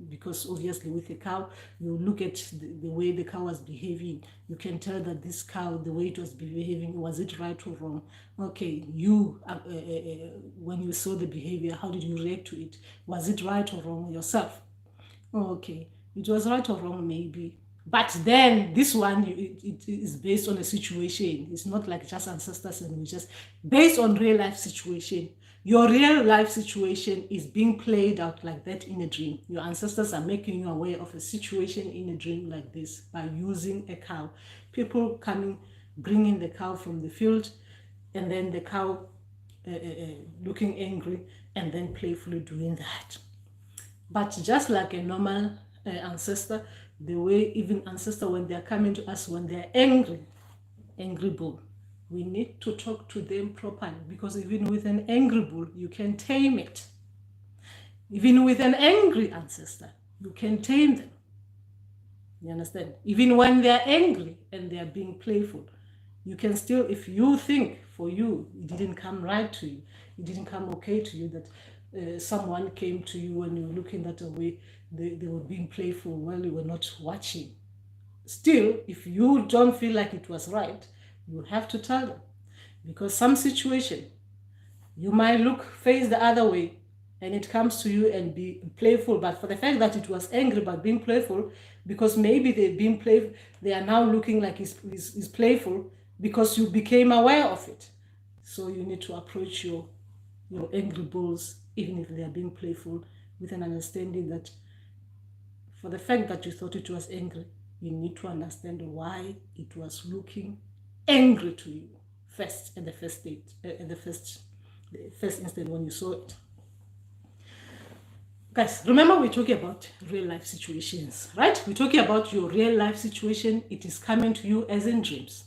A: because obviously with a cow, you look at the way the cow was behaving. You can tell that this cow, the way it was behaving, was it right or wrong? Okay, you, when you saw the behavior, how did you react to it? Was it right or wrong yourself? Okay, it was right or wrong, maybe. But then this one, it is based on a situation. It's not like just ancestors and we just based on real life situation. Your real life situation is being played out like that in a dream. Your ancestors are making you aware of a situation in a dream like this by using a cow. People coming, bringing the cow from the field, and then the cow looking angry, and then playfully doing that. But just like a normal ancestor, the way even ancestor, when they are coming to us, when they are angry bull, we need to talk to them properly, because even with an angry bull, you can tame it. Even with an angry ancestor, you can tame them. You understand? Even when they are angry and they are being playful, you can still, if you think for you, it didn't come right to you, it didn't come okay to you, that someone came to you and you were looking that way, they were being playful while you were not watching. Still, if you don't feel like it was right, you have to tell them. Because some situation, you might face the other way, and it comes to you and be playful, but for the fact that it was angry but being playful, because maybe they've been playful, they are now looking like it's playful because you became aware of it. So you need to approach your angry bulls, even if they are being playful, with an understanding that for the fact that you thought it was angry, you need to understand why it was looking angry to you first, at the first state, at the first instant when you saw it. Guys, remember we're talking about real life situations, right? We're talking about your real life situation. It is coming to you as in dreams.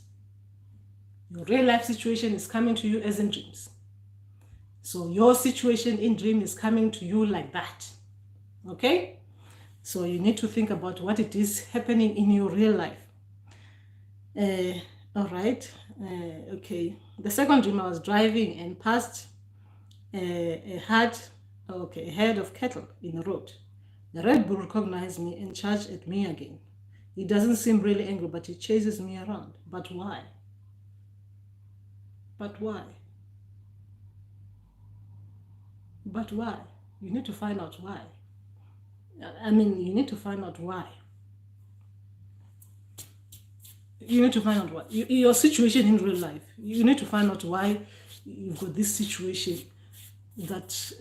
A: Your real life situation is coming to you as in dreams. So your situation in dream is coming to you like that. Okay? So you need to think about what it is happening in your real life. All right. Okay. The second dream, I was driving and passed a herd of cattle in the road. The Red Bull recognized me and charged at me again. He doesn't seem really angry, but he chases me around. But why? But why? But why? You need to find out why. I mean, you need to find out why. You need to find out why. Your situation in real life, you need to find out why you've got this situation that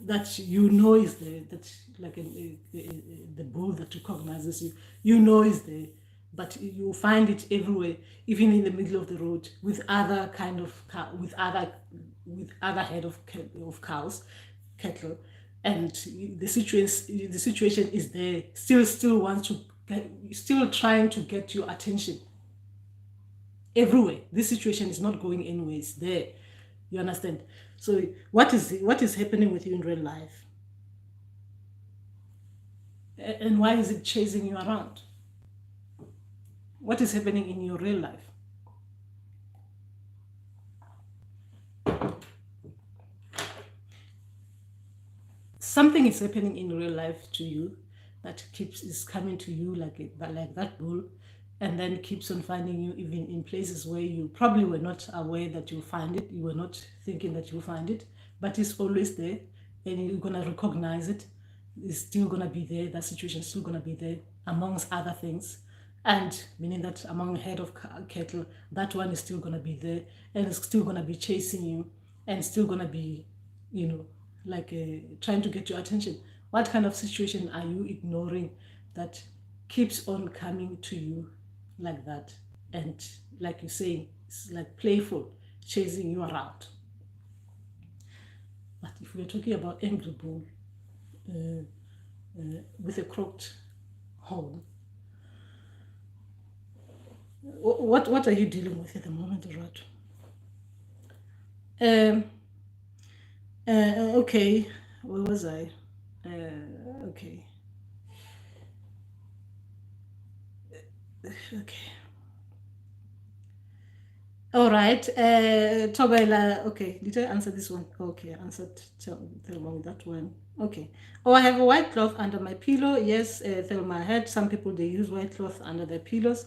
A: that you know is there, that like the bull that recognizes you, you know is there, but you find it everywhere, even in the middle of the road with other kind of with other head of cows, cattle, and the situation is there, still wants to still trying to get your attention everywhere. This situation is not going anywhere, it's there. You understand? So what is happening with you in real life? And why is it chasing you around? What is happening in your real life? Something is happening in real life to you that is coming to you like that bull, and then keeps on finding you even in places where you probably were not aware that you'll find it. You were not thinking that you'll find it, but it's always there, and you're gonna recognize it. It's still gonna be there. That situation is still gonna be there, amongst other things, and meaning that among a herd of cattle, that one is still gonna be there, and it's still gonna be chasing you, and still gonna be, like trying to get your attention. What kind of situation are you ignoring that keeps on coming to you like that? And like you say, it's like playful, chasing you around. But if we're talking about angry bull with a crooked horn, what are you dealing with at the moment, Rod? Okay, where was I? Okay. Okay. All right. Tobela, okay. Did I answer this one? Okay, I answered Thelma that one. Okay. Oh, I have a white cloth under my pillow. Yes, Thelma, I heard some people, they use white cloth under their pillows.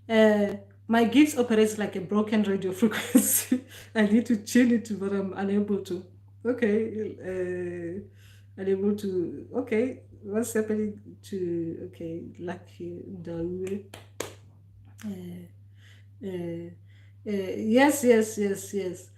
A: My gifts operates like a broken radio frequency. I need to tune it, but I'm unable to. Okay. Unable to. Okay. What's happening to. Okay. Lucky Ndawe. Yes, yes, yes, yes.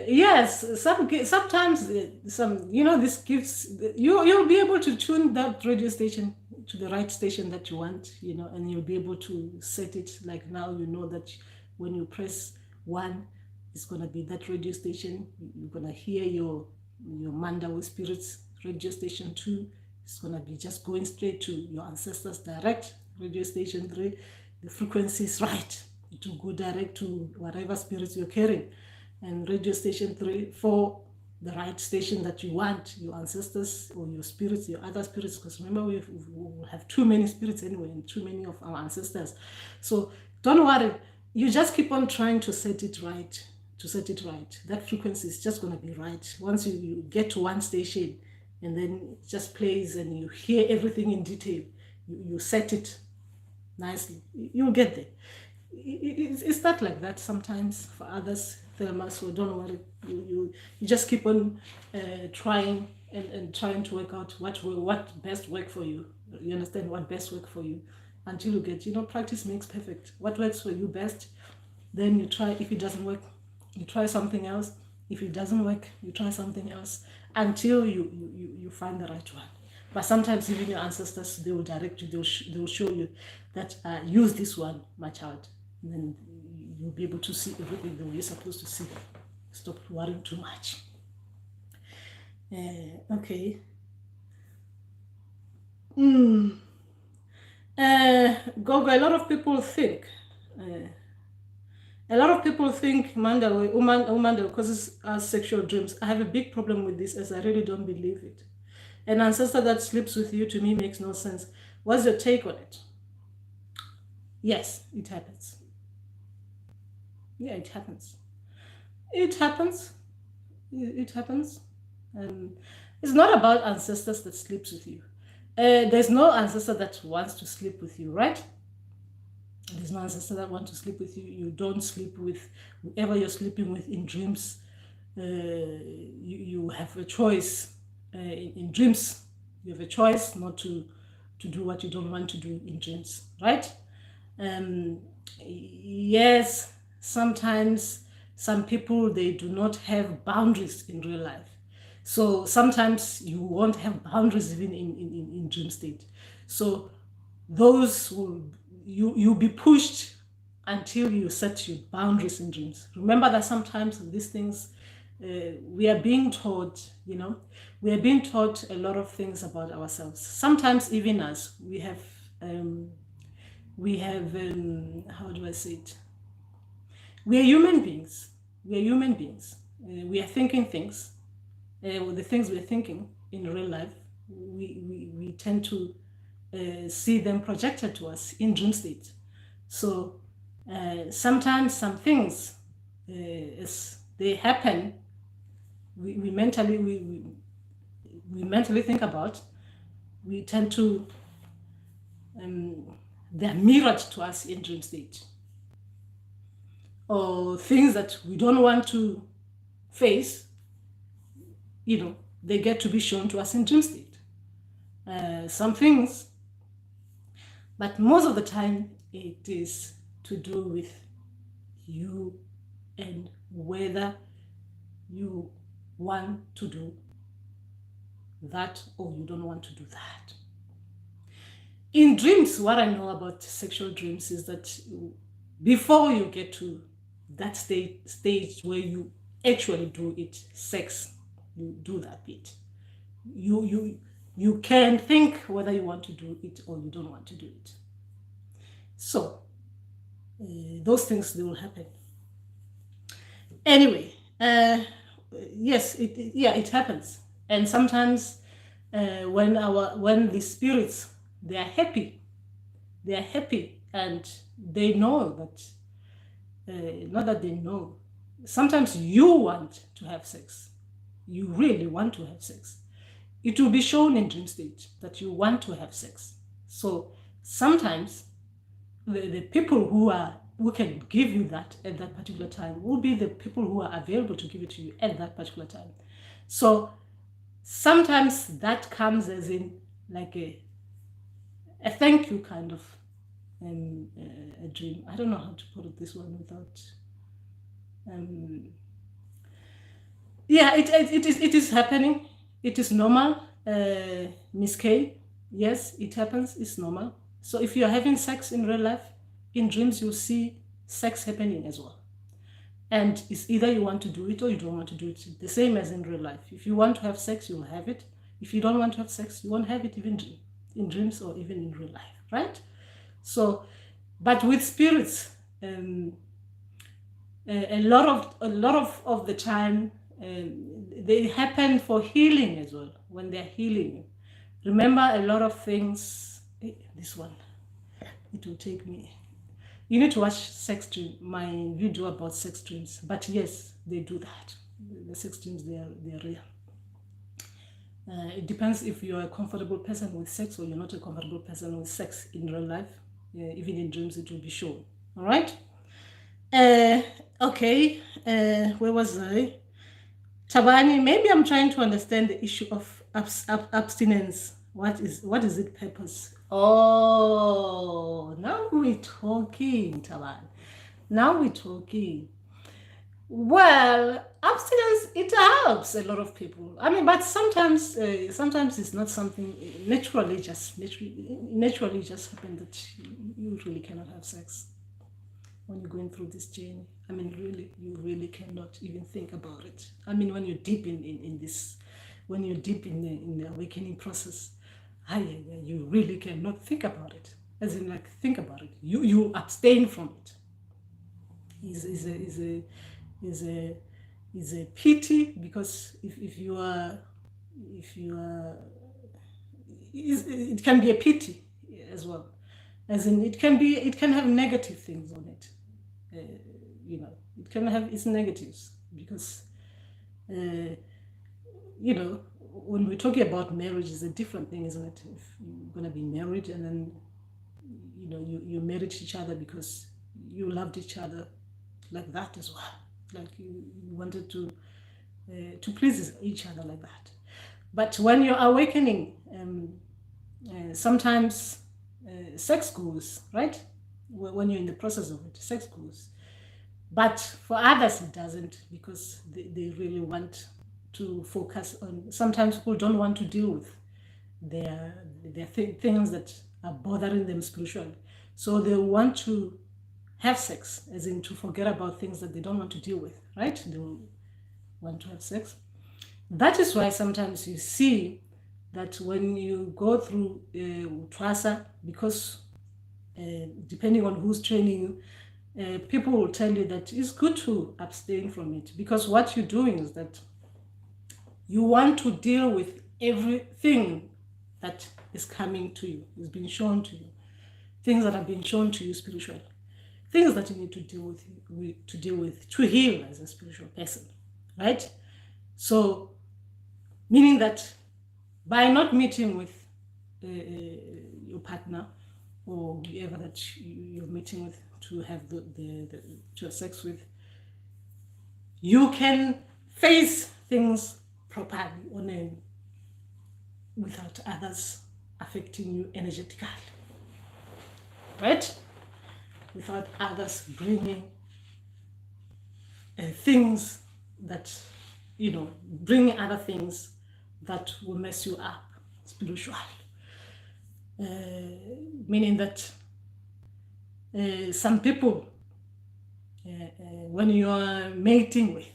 A: Yes, sometimes some this gives you'll be able to tune that radio station to the right station that you want, and you'll be able to set it like now that when you press one, it's gonna be that radio station. You're gonna hear your Mandawe spirits radio station 2. It's gonna be just going straight to your ancestors direct radio station 3. The frequency is right to go direct to whatever spirits you're carrying, and radio station 3 for the right station that you want, your ancestors or your spirits, your other spirits, because remember we have too many spirits anyway and too many of our ancestors. So don't worry, you just keep on trying to set it right. That frequency is just going to be right once you get to one station, and then it just plays and you hear everything in detail. You set it nicely, you'll get there. It's not like that sometimes for others, Thelma, so don't worry. You just keep on trying and trying to work out what best work for you. You understand what best work for you until you get, practice makes perfect. What works for you best, then you try. If it doesn't work, you try something else. If it doesn't work, you try something else until you find the right one. But sometimes even your ancestors, they will direct you, they will show you that use this one, my child. And then you'll be able to see everything the way you're supposed to see. Stop worrying too much. Okay. Gogo, a lot of people think Mandawe causes us sexual dreams. I have a big problem with this, as I really don't believe it. An ancestor that sleeps with you, to me, makes no sense. What's your take on it? Yes, it happens. Yeah, it happens. It happens. It happens. It's not about ancestors that sleeps with you. There's no ancestor that wants to sleep with you, right? There's no ancestor that wants to sleep with you. You don't sleep with whoever you're sleeping with in dreams. You have a choice. In dreams, you have a choice not to do what you don't want to do in dreams, right? Yes, sometimes some people, they do not have boundaries in real life. So sometimes you won't have boundaries even in dream state. So those you'll be pushed until you set your boundaries in dreams. Remember that sometimes these things, we are being taught, we are being taught a lot of things about ourselves. Sometimes even us, we have how do I say it? We are human beings. We are thinking things. The things we're thinking in real life, we tend to see them projected to us in dream state. So sometimes some things, as they happen, we mentally think about, we tend to they're mirrored to us in dream state, or things that we don't want to face, they get to be shown to us in dream state. Some things, but most of the time it is to do with you and whether you want to do that or you don't want to do that. In dreams, what I know about sexual dreams is that before you get to that stage where you actually do it, sex, you do that bit, you can think whether you want to do it or you don't want to do it. So those things, they will happen anyway. Yes, it happens. And sometimes when the spirits, they are happy and they know that not that they know. Sometimes you want to have sex. You really want to have sex. It will be shown in dream state that you want to have sex. So sometimes the people who can give you that at that particular time will be the people who are available to give it to you at that particular time. So sometimes that comes as in like a thank you kind of a dream. I don't know how to put it this one without yeah, it is happening. It is normal. Miss K, yes, it happens. It's normal. So if you're having sex in real life, in dreams you'll see sex happening as well. And it's either you want to do it or you don't want to do it. The same as in real life. If you want to have sex, you'll have it. If you don't want to have sex, you won't have it even in dreams or even in real life, right? So, but with spirits, a lot of the time, they happen for healing as well. When they're healing, remember a lot of things. This one, it will take me. You need to watch sex dream, my video about sex dreams. But yes, they do that. The sex dreams, they are real. It depends if you're a comfortable person with sex or you're not a comfortable person with sex in real life. Even in dreams, it will be shown. All right. Okay. Where was I? Tabani, maybe I'm trying to understand the issue of abstinence. What is its purpose? Oh, now we're talking, Tabani. Now we're talking. Well, abstinence, it helps a lot of people. I mean, but sometimes it's not something naturally just happen that you really cannot have sex when you're going through this journey. I mean, really, you really cannot even think about it. I mean, when you're deep in this, when you're deep in the awakening process, you really cannot think about it. As in, like, think about it. You abstain from it. Is a pity, because if you are it can be a pity as well, as in it can have negative things on it. It can have its negatives, because when we're talking about marriage, is a different thing, isn't it? If you're gonna be married and then you married each other because you loved each other like that as well, like you wanted to please each other like that. But when you're awakening, sometimes sex goes, right? When you're in the process of it, sex goes. But for others, it doesn't, because they really want to focus on. Sometimes people don't want to deal with their things that are bothering them spiritually. So they want to have sex, as in to forget about things that they don't want to deal with, right? They want to have sex. That is why sometimes you see that when you go through Twasa, because depending on who's training you, people will tell you that it's good to abstain from it, because what you're doing is that you want to deal with everything that is coming to you, is being shown to you, things that have been shown to you spiritually, things that you need to deal with to heal as a spiritual person, right? So, meaning that by not meeting with your partner or whoever that you're meeting with to have to have sex with, you can face things properly without others affecting you energetically, right? Without others bringing things that, bringing other things that will mess you up spiritually. Meaning that some people, when you are mating with,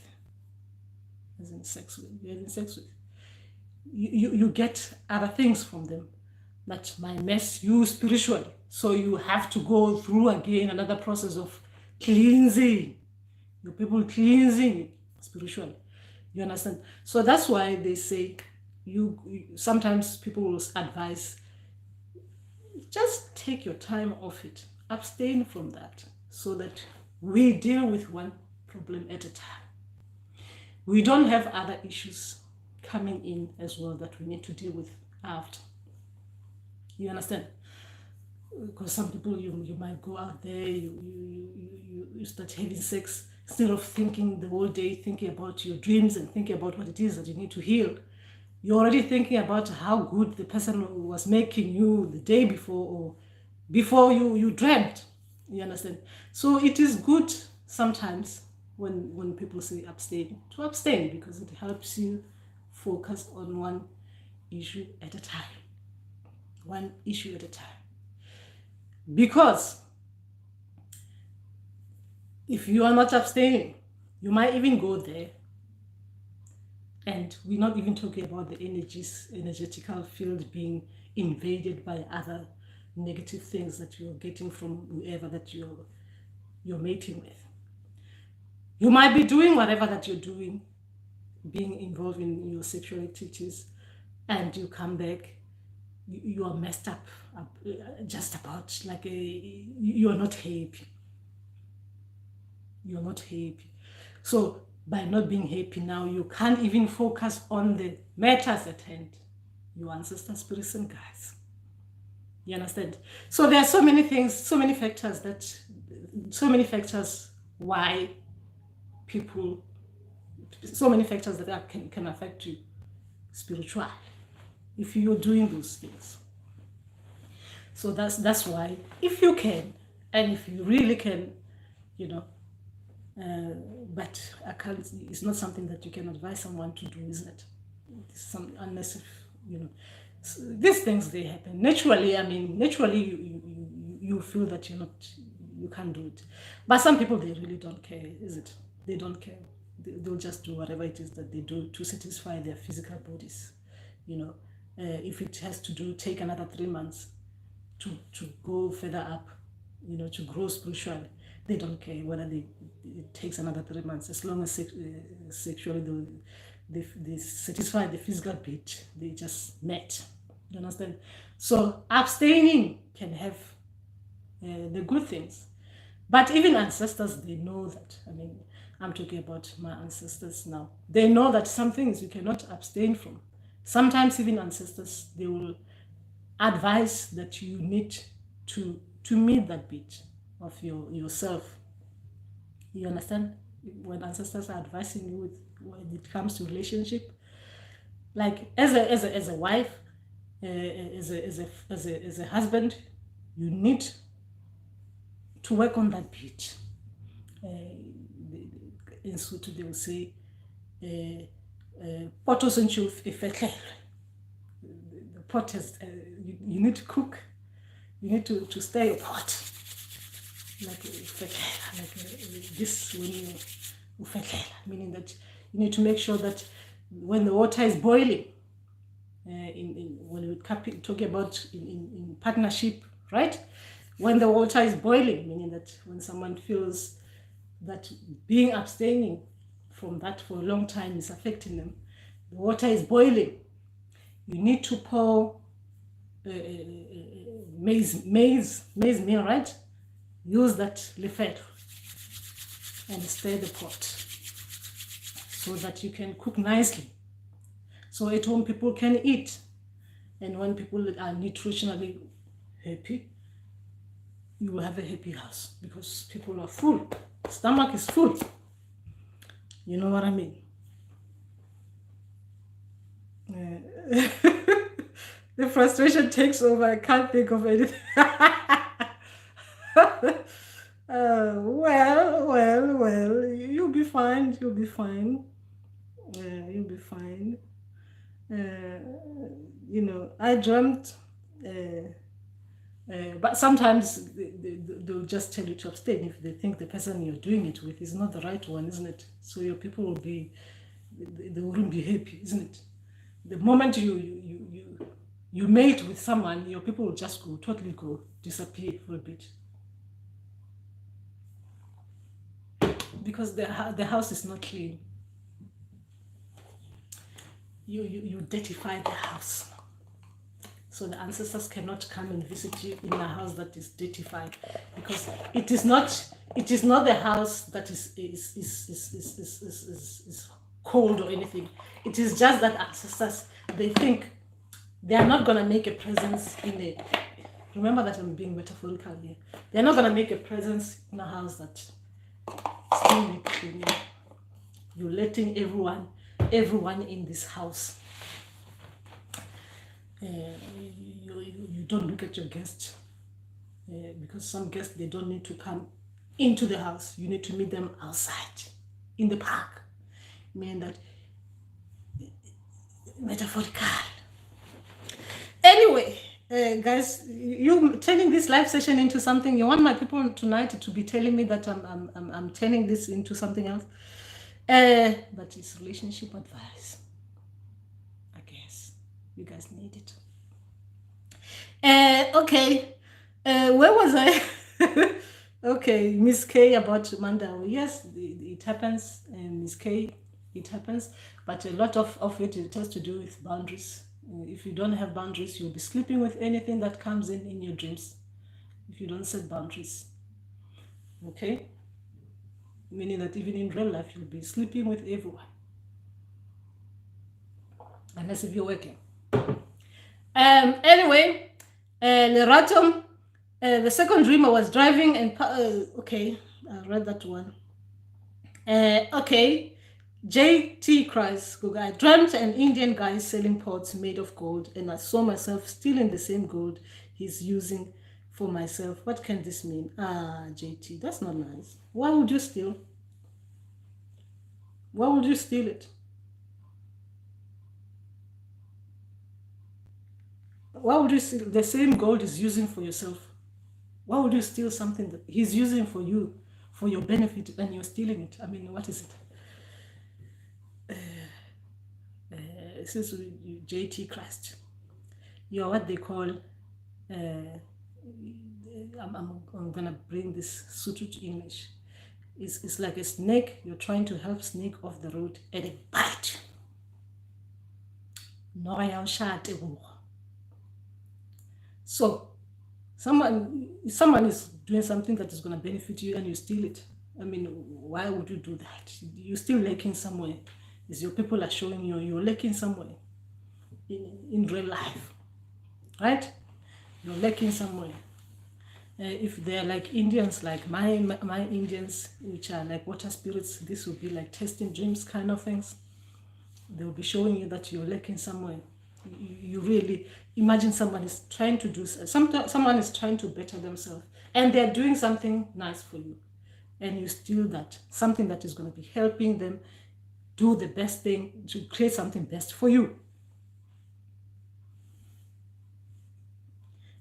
A: as in sex with, you're having sex with, you get other things from them that might mess you spiritually. So you have to go through again another process of cleansing. Your people cleansing spiritually. You understand? So that's why they say sometimes people will advise, just take your time off it. Abstain from that, so that We deal with one problem at a time. We don't have other issues coming in as well that we need to deal with after. You understand? Because some people, you might go out there, you start having sex, instead of thinking the whole day, thinking about your dreams and thinking about what it is that you need to heal. You're already thinking about how good the person was making you the day before, or before you dreamt. You understand? So it is good sometimes when people say abstain, to abstain, because it helps you focus on one issue at a time. One issue at a time. Because if you are not abstaining, you might even go there, and we're not even talking about the energetical field being invaded by other negative things that you're getting from whoever that you're mating with. You might be doing whatever that you're doing, being involved in your sexual activities, and you come back, you are messed up, just about like you're not happy. You're not happy. So by not being happy now, you can't even focus on the matters at hand, your ancestor spirits and guides. You understand? So there are so many things, so many factors why people, so many factors that can affect you spiritually if you're doing those things. So that's why, if you can, and if you really can, but I can't, it's not something that you can advise someone to do, isn't it? Unless if, these things, they happen naturally. I mean, naturally you feel that you can't do it. But some people, they really don't care, is it? They don't care. They'll just do whatever it is that they do to satisfy their physical bodies. If it has to take another 3 months to go further up, to grow spiritually, they don't care whether it takes another 3 months, as long as sexually they satisfy the physical bit, they just met. You understand? So abstaining can have the good things. But even ancestors, they know that. I mean, I'm talking about my ancestors now. They know that some things you cannot abstain from. Sometimes even ancestors, they will advise that you need to meet that bit of yourself. You understand? When ancestors are advising you when it comes to relationship, like as a wife, as a husband, you need to work on that bit. In Sotho, they will say, "Poto senchu ifetlele." The pot is, you need to cook. You need to stir your pot. Like this, when you meaning that you need to make sure that when the water is boiling, when we talk about in partnership, right? When the water is boiling, meaning that when someone feels that being abstaining from that for a long time is affecting them, the water is boiling, you need to pour maize meal, right? Use that lefet and stir the pot so that you can cook nicely. So at home people can eat. And when people are nutritionally happy, you will have a happy house because people are full. Stomach is full. You know what I mean? The frustration takes over. I can't think of anything. Well, you'll be fine. You'll be fine. I dreamt, but sometimes they'll just tell you to abstain if they think the person you're doing it with is not the right one, isn't it? So your people will they wouldn't be happy, isn't it? The moment you mate with someone, your people will just totally disappear for a bit. Because the house is not clean. You dirtify the house. So the ancestors cannot come and visit you in a house that is dirtified, because it is not the house that is cold or anything. It is just that ancestors, they think they are not going to make a presence in a, remember that I'm being metaphorical here, they're not going to make a presence in a house that still needs cleaning. You're letting everyone in this house. You don't look at your guests, because some guests, they don't need to come into the house. You need to meet them outside in the park. I mean that metaphorical. Anyway, guys, you turning this live session into something. You want my people tonight to be telling me that I'm turning this into something else. But it's relationship advice. I guess you guys need it. Okay, where was I? Okay, Miss K about Mandawe. Yes, it happens, Miss K, it happens, but a lot of it has to do with boundaries. If you don't have boundaries, you'll be sleeping with anything that comes in your dreams. If you don't set boundaries, okay? Meaning that even in real life, you'll be sleeping with everyone, unless if you're working. Anyway, Lerato, the second dream, I was driving and okay, I read that one. Okay, JT cries, I dreamt an Indian guy selling pots made of gold, and I saw myself stealing the same gold he's using for myself. What can this mean? JT, that's not nice. Why would you steal? Why would you steal it? Why would you steal the same gold he's using for yourself? Why would you steal something that he's using for you, for your benefit, and you're stealing it? I mean, what is it? It says JT Christ. You're what they call, I'm going to bring this Sutu to English. It's like a snake. You're trying to help snake off the road, and it bite. So someone is doing something that is going to benefit you, and you steal it. I mean, why would you do that? You're still lacking somewhere. Is your people are showing you you're lacking somewhere in real life, right? You're lacking somewhere. If they're like Indians, like my Indians, which are like water spirits, this will be like testing dreams kind of things. They will be showing you that you're lacking somewhere. You really imagine someone is trying to do someone is trying to better themselves, and they're doing something nice for you, and you steal that, something that is going to be helping them do the best thing, to create something best for you.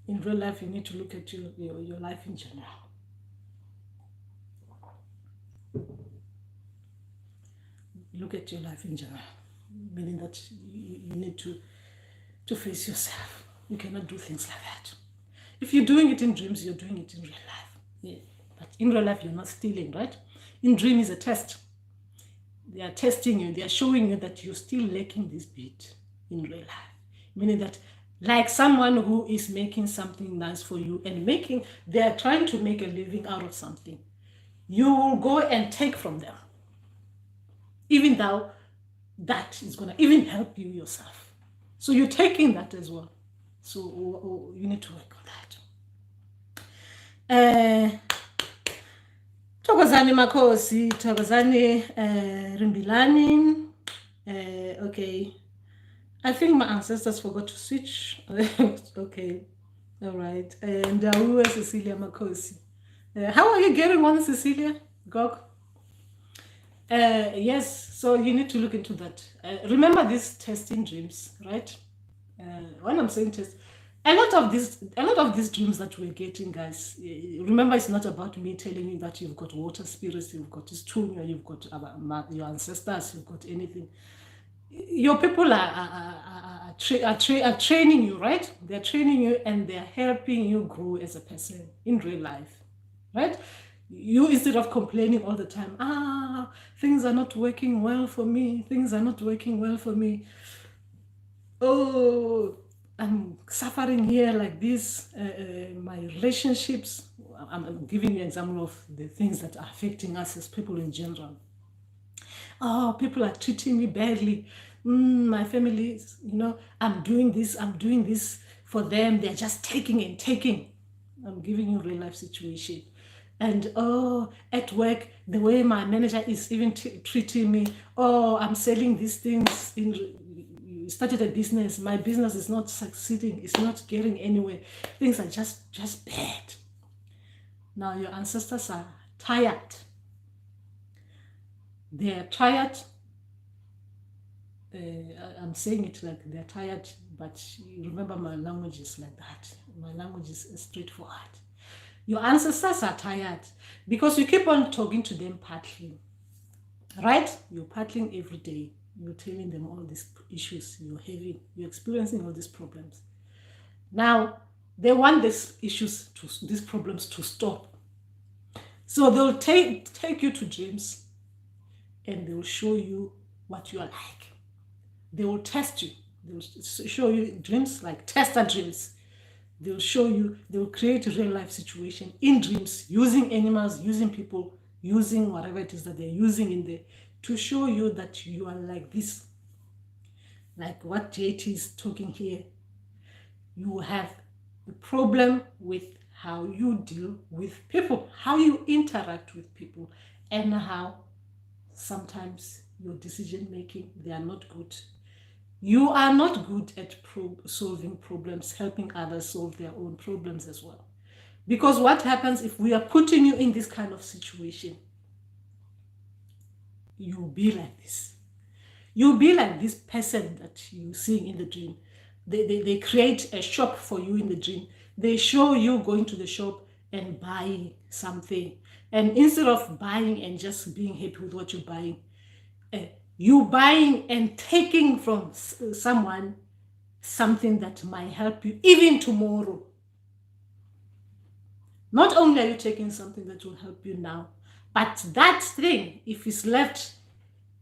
A: In real life, you need to look at your life in general. Look at your life in general, meaning that you need to face yourself. You cannot do things like that. If you're doing it in dreams, you're doing it in real life. Yeah. But in real life, you're not stealing, right? In dream is a test. They are testing you. They are showing you that you're still lacking this bit in real life. Meaning that, like someone who is making something nice for you and they are trying to make a living out of something, you will go and take from them, even though that is going to even help you yourself. So you're taking that as well. So you need to work on that. Thokozani Makosi, Thokozani Rimbilani. Okay. I think my ancestors forgot to switch. Okay. All right. And who was Cecilia Makosi? How are you getting on, Cecilia? Gog? Yes, so you need to look into that. Remember these testing dreams, right? When I'm saying test, a lot of these dreams that we're getting, guys, remember, it's not about me telling you that you've got water spirits, you've got Isithunywa, you've got your ancestors, you've got anything. Your people are training you, right? They're training you, and they're helping you grow as a person in real life, right? You, instead of complaining all the time, things are not working well for me, things are not working well for me. Oh, I'm suffering here like this, my relationships. I'm giving you an example of the things that are affecting us as people in general. Oh, people are treating me badly. My family, I'm doing this for them. They're just taking and taking. I'm giving you real life situation. And at work, the way my manager is even treating me. Oh, I'm selling these things. You started a business. My business is not succeeding. It's not getting anywhere. Things are just bad. Now your ancestors are tired. They're tired. I'm saying it like they're tired, but remember my language is like that. My language is straightforward. Your ancestors are tired because you keep on talking to them partly, right? You're partling every day. You're telling them all these issues you're having. You're experiencing all these problems. Now, they want these problems to stop. So they'll take you to dreams and they will show you what you are like. They will test you. They will show you dreams like tester dreams. They will show you, they will create a real life situation in dreams, using animals, using people, using whatever it is that they're using in there to show you that you are like this. Like what JT is talking here. You have a problem with how you deal with people, how you interact with people, and how sometimes your decision making, they are not good. You are not good at solving problems, helping others solve their own problems as well. Because what happens if we are putting you in this kind of situation? You'll be like this. You'll be like this person that you're seeing in the dream. They create a shop for you in the dream. They show you going to the shop and buying something. And instead of buying and just being happy with what you're buying, you buying and taking from someone something that might help you even tomorrow. Not only are you taking something that will help you now, but that thing, if it's left,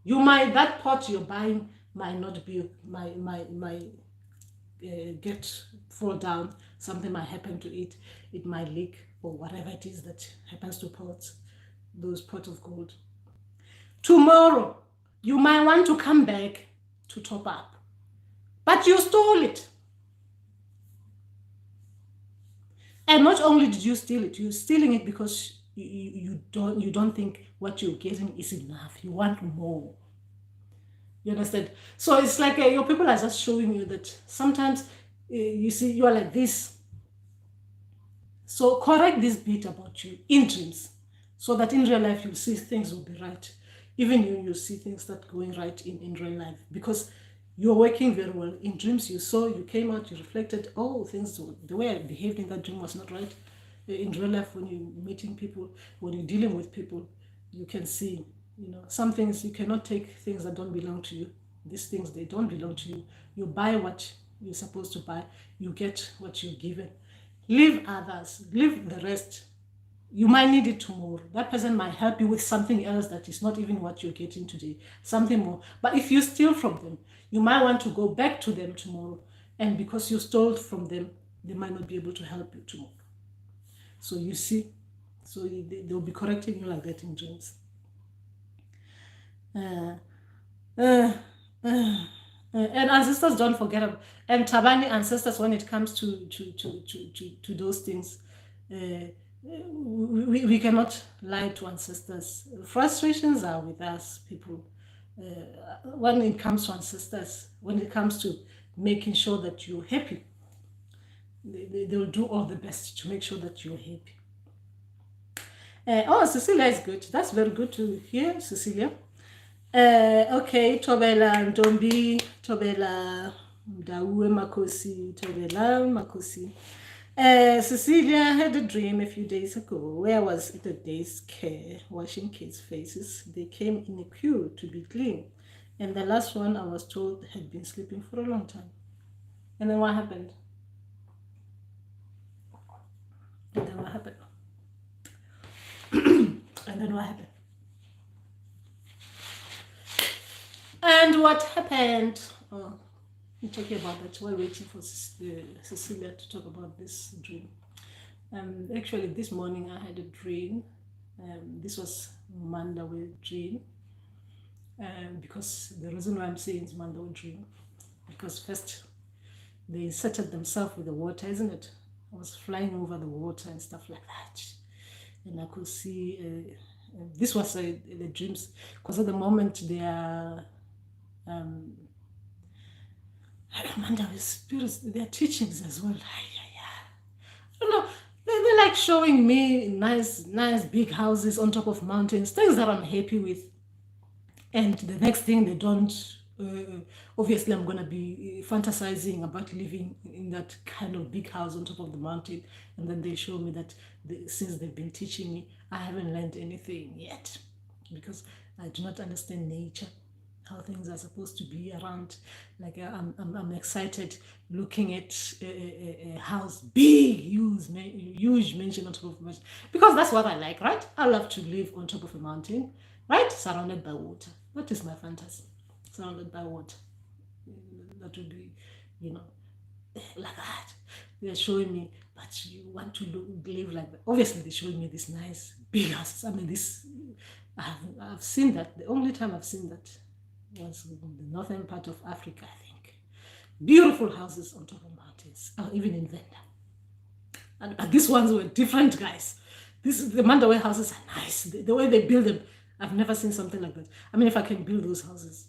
A: that pot you're buying might not be, might fall down. Something might happen to it. It might leak or whatever it is that happens to pots, those pots of gold. Tomorrow, you might want to come back to top up, but you stole it. And not only did you steal it, you're stealing it because you don't think what you're getting is enough. You want more. You understand? So it's like your people are just showing you that sometimes you see you are like this. So correct this bit about you in dreams so that in real life you'll see things will be right. Even you see things start going right in real life because you're working very well. In dreams you saw, you came out, you reflected, oh, things, the way I behaved in that dream was not right. In real life, when you're meeting people, when you're dealing with people, you can see, some things you cannot take things that don't belong to you. These things, they don't belong to you. You buy what you're supposed to buy. You get what you're given. Leave others, leave the rest. You might need it tomorrow. That person might help you with something else that is not even what you're getting today, something more. But if you steal from them, you might want to go back to them tomorrow. And because you stole from them, they might not be able to help you tomorrow. So you see, so they'll be correcting you like that in dreams. And ancestors, don't forget them. And Tabani ancestors, when it comes to those things, we cannot lie to ancestors. Frustrations are with us, people. When it comes to ancestors, when it comes to making sure that you're happy, they will do all the best to make sure that you're happy. Cecilia is good. That's very good to hear, Cecilia. Okay, Tobela Ndombi, Tobela Dawe Makosi, Tobela Makosi. Cecilia had a dream a few days ago where I was at a day's care washing kids' faces. They came in a queue to be clean. And the last one, I was told, had been sleeping for a long time. And then what happened? And then what happened? And what happened? Oh, I'm talking about that while waiting for Cecilia to talk about this dream. Actually, this morning I had a dream. This was Mandawe dream. Because the reason why I'm saying it's Mandawe dream, because first they inserted themselves with the water, isn't it? I was flying over the water and stuff like that, and I could see. This was the dreams, because at the moment they are. Mandawe spirits, their teachings as well. I don't know. They're like showing me nice big houses on top of mountains, things that I'm happy with. And the next thing they don't, obviously I'm going to be fantasizing about living in that kind of big house on top of the mountain. And then they show me that since they've been teaching me, I haven't learned anything yet, because I do not understand nature, how things are supposed to be around. Like I'm excited looking at a house, big, huge mansion on top of a mountain, because that's what I like, right? I love to live on top of a mountain, right? Surrounded by water. That is my fantasy. Surrounded by water. That would be, like that. They're showing me, but you want to live like that. Obviously, they're showing me this nice big house. I mean, I've seen that. The only time I've seen that was in the northern part of Africa, I think. Beautiful houses on top of mountains, even in Venda. And these ones were different, guys. The Mandawe houses are nice. The way they build them, I've never seen something like that. I mean, if I can build those houses.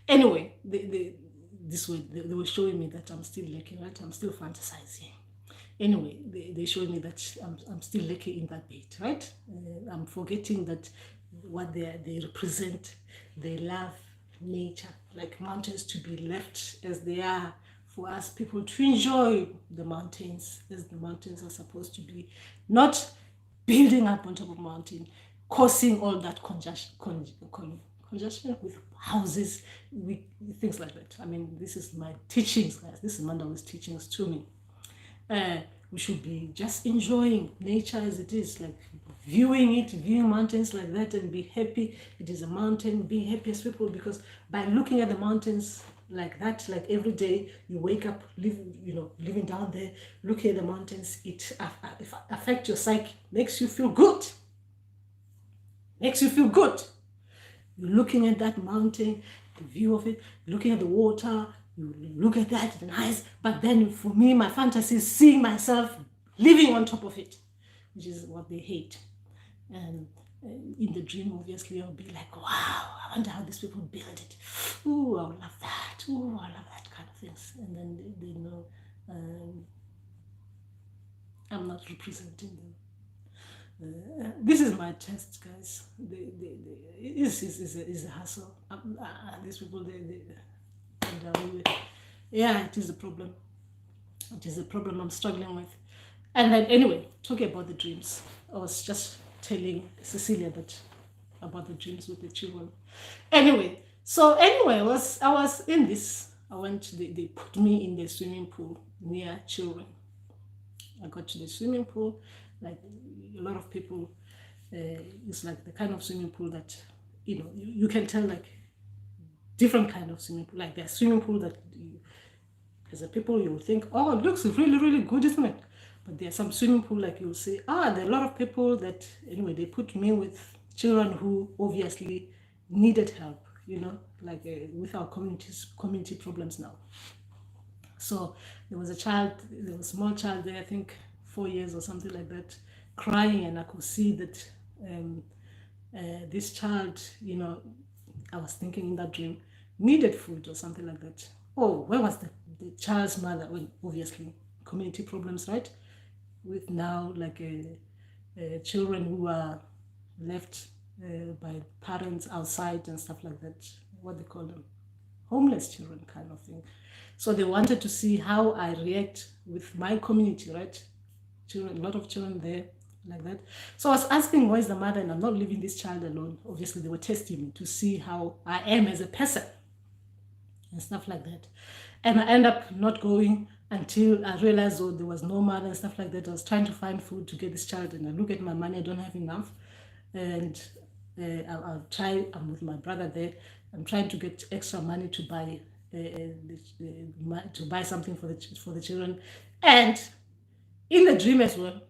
A: Anyway, they were showing me that I'm still lacking, right? I'm still fantasizing. Anyway, they showed me that I'm still lacking in that bit, right? I'm forgetting that what they represent, they love nature, like mountains to be left as they are, for us people to enjoy the mountains as the mountains are supposed to be, not building up on top of mountain, causing all that congestion with houses, with things like that. I mean, this is my teachings, guys. This is Mandawe's teachings to me. We should be just enjoying nature as it is, like viewing mountains like that and be happy. It is a mountain, be happy as people, because by looking at the mountains like that, like every day you wake up, living down there, looking at the mountains, it affects your psyche, makes you feel good. Makes you feel good. You're looking at that mountain, the view of it, looking at the water, you look at that, nice. But then for me, my fantasy is seeing myself living on top of it, which is what they hate. And in the dream, obviously, I'll be like, wow, I wonder how these people build it. Ooh, I love that. Ooh, I love that kind of things. And then they know I'm not representing them. This is my test, guys. It's a hassle. These people, yeah, it is a problem. It is a problem I'm struggling with. And then, anyway, talking about the dreams, I was just telling Cecilia about the dreams with the children. Anyway, I was in this. They put me in the swimming pool near children. I got to the swimming pool, like a lot of people. It's like the kind of swimming pool that you can tell, like different kind of swimming pool. Like there's swimming pool that as a people you will think, oh, it looks really, really good, isn't it? But there's some swimming pool like you'll say, there are a lot of people that, anyway, they put me with children who obviously needed help, like with our community problems now. So there was a small child there, I think 4 years or something like that, crying, and I could see that this child, I was thinking in that dream, needed food or something like that. Oh, where was the child's mother? Well, obviously, community problems, right? With now, like children who are left by parents outside and stuff like that. What they call them? Homeless children kind of thing. So they wanted to see how I react with my community, right? Children, a lot of children there like that. So I was asking, where's the mother? And I'm not leaving this child alone. Obviously, they were testing me to see how I am as a person and stuff like that. And I end up not going until I realized, there was no mother and stuff like that. I was trying to find food to get this child, and I look at my money, I don't have enough. And I'm with my brother there. I'm trying to get extra money to buy to buy something for the children. And in the dream as well,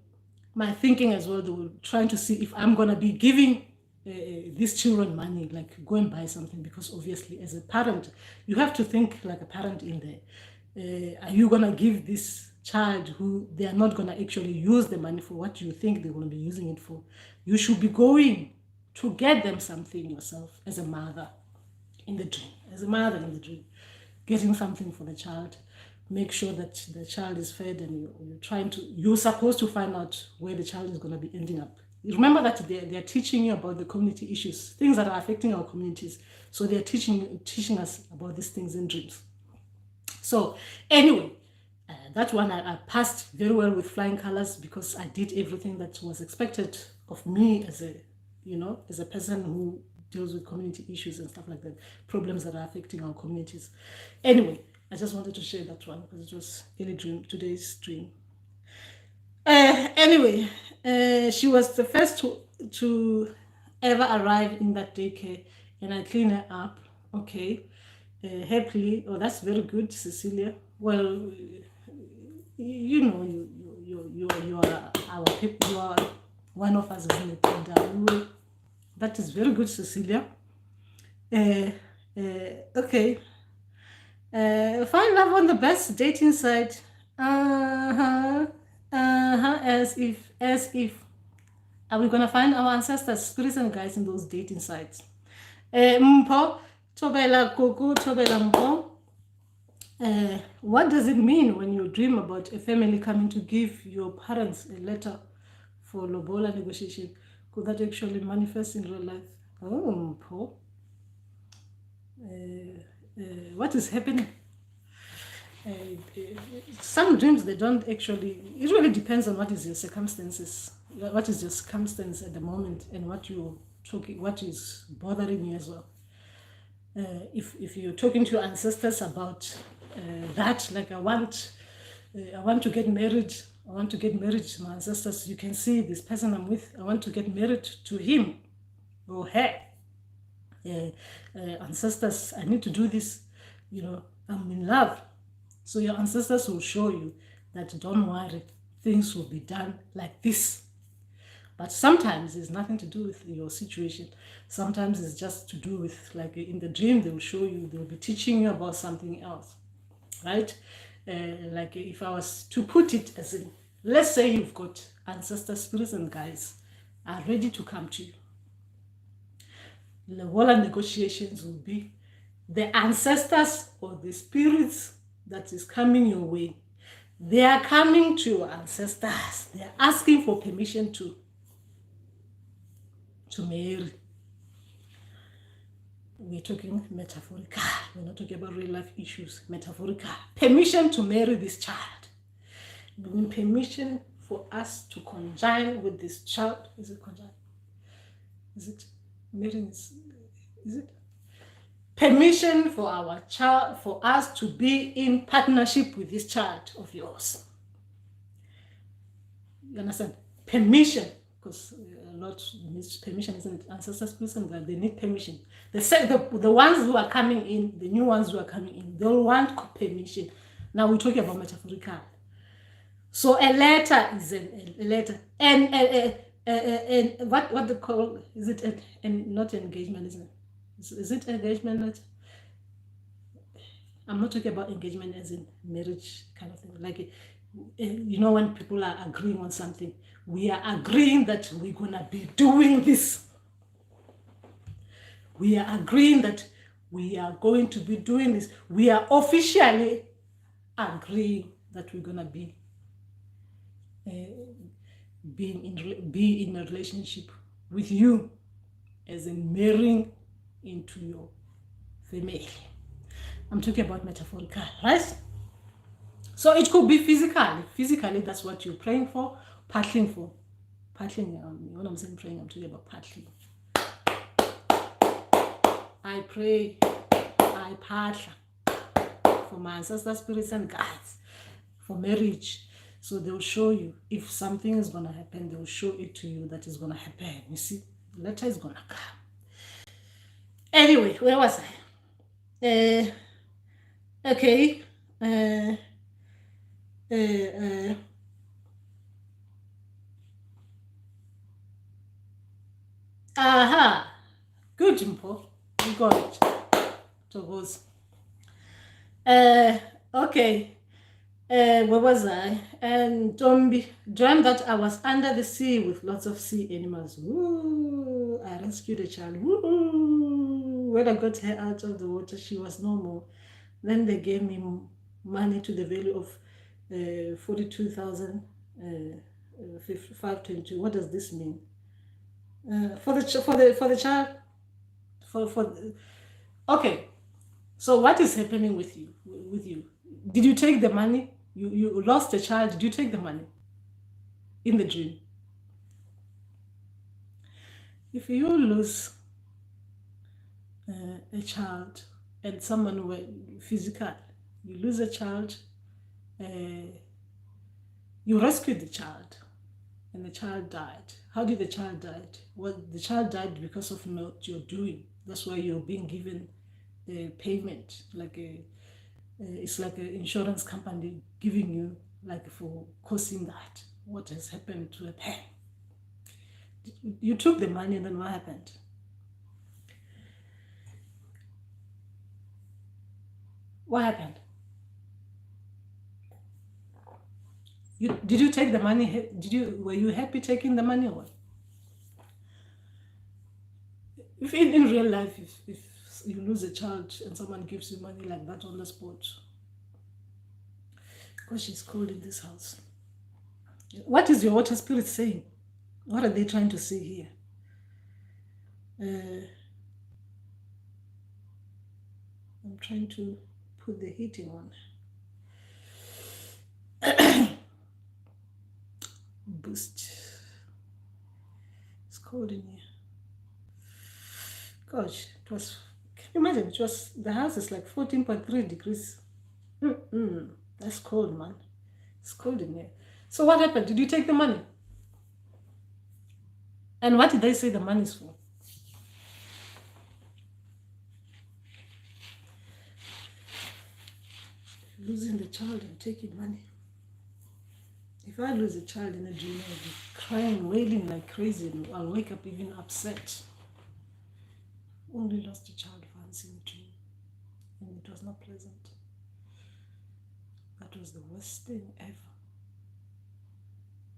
A: my thinking as well, they were trying to see if I'm gonna be giving these children money, like go and buy something, because obviously as a parent, you have to think like a parent in there. Are you gonna give this child who they are not gonna actually use the money for what you think they're gonna be using it for? You should be going to get them something yourself as a mother in the dream, getting something for the child. Make sure that the child is fed, and you're supposed to find out where the child is going to be ending up. Remember that they're teaching you about the community issues, things that are affecting our communities. So they're teaching us about these things in dreams. So anyway, that one I passed very well with flying colors, because I did everything that was expected of me as a person who deals with community issues and stuff like that, problems that are affecting our communities. Anyway, I just wanted to share that one because it was today's dream. Anyway, she was the first to ever arrive in that daycare, and I cleaned her up. Okay, happily. Oh, that's very good, Cecilia. Well, you are our people. You are one of us, isn't it? And, that is very good, Cecilia. Okay. Find love on the best dating site. As if. Are we gonna find our ancestors, spirits and guides in those dating sites? Mpo, Tobela Kuku, Tobela Mpo. What does it mean when you dream about a family coming to give your parents a letter for lobola negotiation? Could that actually manifest in real life? Oh, Mpo. What is happening? Some dreams, they don't actually, it really depends on what is your circumstances, what is your circumstance at the moment, and what is bothering you as well. If you're talking to your ancestors about that, like I want to get married, to my ancestors, you can see this person I'm with, I want to get married to him or her. Ancestors, I need to do this, I'm in love. So your ancestors will show you that don't worry, things will be done like this. But sometimes it's nothing to do with your situation. Sometimes it's just to do with, like in the dream, they will show you, they will be teaching you about something else, right? Like if I was to put it as in, let's say you've got ancestor spirits and guides are ready to come to you. The whole negotiations will be the ancestors or the spirits that is coming your way. They are coming to your ancestors. They are asking for permission to marry. We're talking metaphorical. We're not talking about real life issues. Metaphorical. Permission to marry this child. Permission for us to conjoin with this child. Is it conjoin? Is it marrying? Is it? Permission for our child, for us to be in partnership with this child of yours. You understand? Permission, because a lot needs permission, isn't it? Ancestors, they need permission. The ones who are coming in, the new ones who are coming in, they'll want permission. Now we're talking about metaphorical. So a letter is a letter, and what they call, is it not engagement, isn't it? Is it engagement? I'm not talking about engagement as in marriage kind of thing. Like, when people are agreeing on something, we are agreeing that we're gonna be doing this. We are agreeing that we are going to be doing this. We are officially agreeing that we're gonna be be in a relationship with you, as in marrying into your family. I'm talking about metaphorical, right? So it could be physically, that's what you're praying for, paddling for. When I'm saying praying, I'm talking about paddling. I pray, I paddle for my ancestor spirits and guides, for marriage. So they'll show you if something is gonna happen, they'll show it to you that is gonna happen. You see, the letter is gonna come. Anyway, where was I? Okay. Uh, uh, uh, aha. Good, Jimpo. You got it. Togo's. Uh, okay. Where was I? And dreamt that I was under the sea with lots of sea animals. Ooh, I rescued a child. Ooh, when I got her out of the water, she was no more. Then they gave me money to the value of 42,522. What does this mean? For the child for okay. So what is happening with you? Did you take the money? You lost a child. Did you take the money in the dream? If you lose a child and someone were physical, you lose a child, uh, you rescued the child, and the child died. How did the child die? Well, the child died because of what you're doing. That's why you're being given a payment, it's like an insurance company giving you like for causing that. What has happened to a parent? You took the money and then what happened? What happened? Did you take the money? Were you happy taking the money or what? If in real life, if you lose a child and someone gives you money like that on the spot, because she's cold in this house. What is your water spirit saying? What are they trying to say here? I'm trying to put the heating on. Boost. It's cold in here. Gosh, it was. Can you imagine? It was. The house is like 14.3 degrees. That's cold, man. It's cold in here. So what happened? Did you take the money? And what did they say the money is for? Losing the child and taking money. If I lose a child in a dream, I'll be crying, wailing like crazy, and I'll wake up even upset. Only lost a child once in a dream, and it was not pleasant. That was the worst thing ever.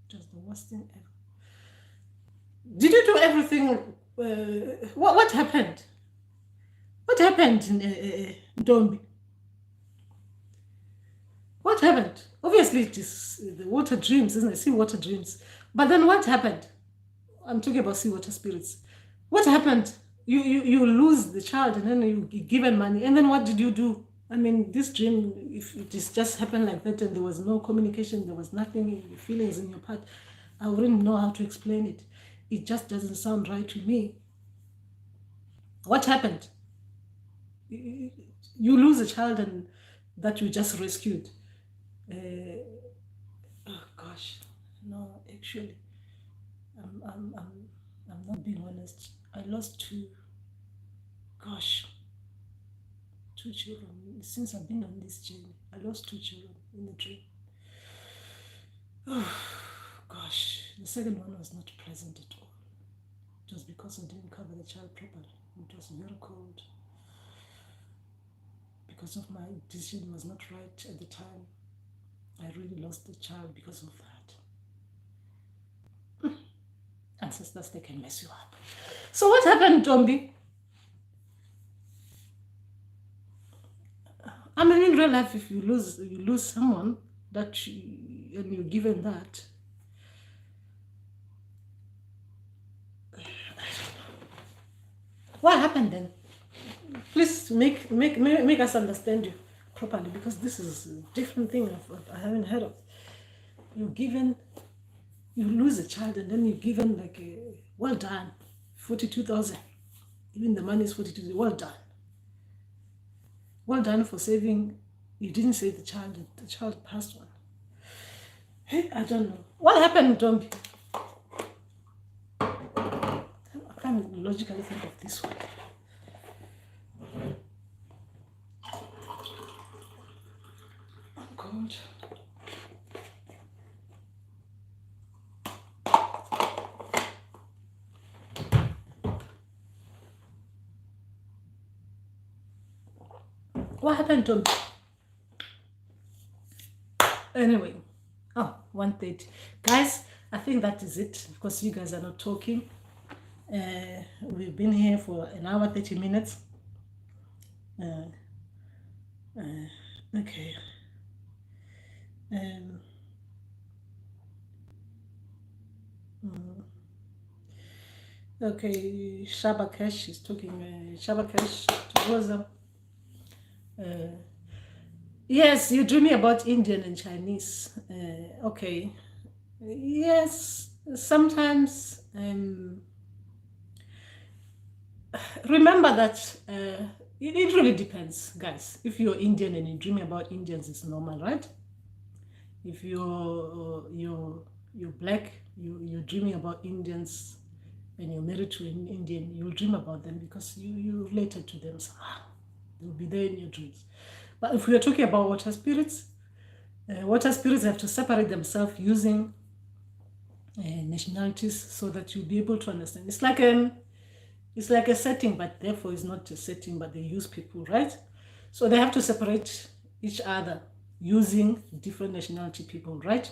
A: It was the worst thing ever. Did you do everything? What happened? What happened in Dombi? What happened? Obviously, it is the water dreams, isn't it? Sea water dreams. But then what happened? I'm talking about sea water spirits. What happened? You lose the child and then you given money. And then what did you do? I mean, this dream, if it just happened like that and there was no communication, there was nothing, feelings in your part, I wouldn't know how to explain it. It just doesn't sound right to me. What happened? You lose a child and that you just rescued. Oh gosh, no, actually, I'm not being honest. I lost two children since I've been on this journey. I lost two children in the dream. Oh gosh, the second one was not pleasant at all. It was because I didn't cover the child properly. It was very cold. Because of my decision was not right at the time. I really lost the child because of that. Ancestors, they can mess you up. So what happened, Tombi? I mean, in real life, if you lose someone and you're given that. I don't know. What happened then? Please make us understand you properly, because this is a different thing I haven't heard of. You lose a child and then you're given like a, well done, 42,000. Even the money is 42,000. Well done. Well done for saving. You didn't save the child passed on. Hey, I don't know. What happened, Dombi? I can't logically think of this one. cold. What happened to me? Anyway, 1:30. Guys, I think that is it because you guys are not talking. We've been here for an hour, 30 minutes. Okay. Okay, Shabakesh is talking. Shabakesh Rosa. Yes, you're dreaming about Indian and Chinese. Okay. Yes, sometimes. Remember that it really depends, guys. If you're Indian and you're dreaming about Indians, it's normal, right? If you're black, you're dreaming about Indians, and you're married to an Indian, you'll dream about them because you related to them. So, they'll be there in your dreams. But if we are talking about water spirits have to separate themselves using nationalities so that you'll be able to understand. It's like a setting, but therefore it's not a setting, but they use people, right? So they have to separate each other using different nationality people, right?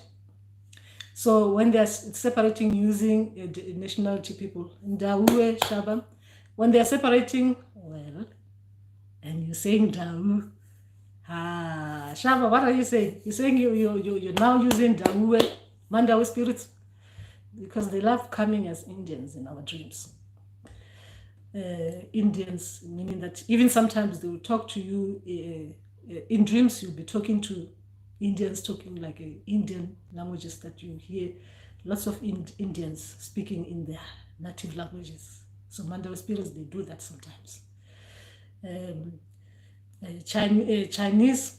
A: So when they're separating using nationality people, Ndawe, Shaba, when they're separating, well, and you're saying Dawu, Shaba, what are you saying? You're saying you're now using Dawu, Mandawe spirits, because they love coming as Indians in our dreams. Indians, meaning that even sometimes they will talk to you in dreams. You'll be talking to Indians talking like Indian languages that you hear lots of Indians speaking in their native languages. So Mandawe spirits, they do that sometimes. Chinese,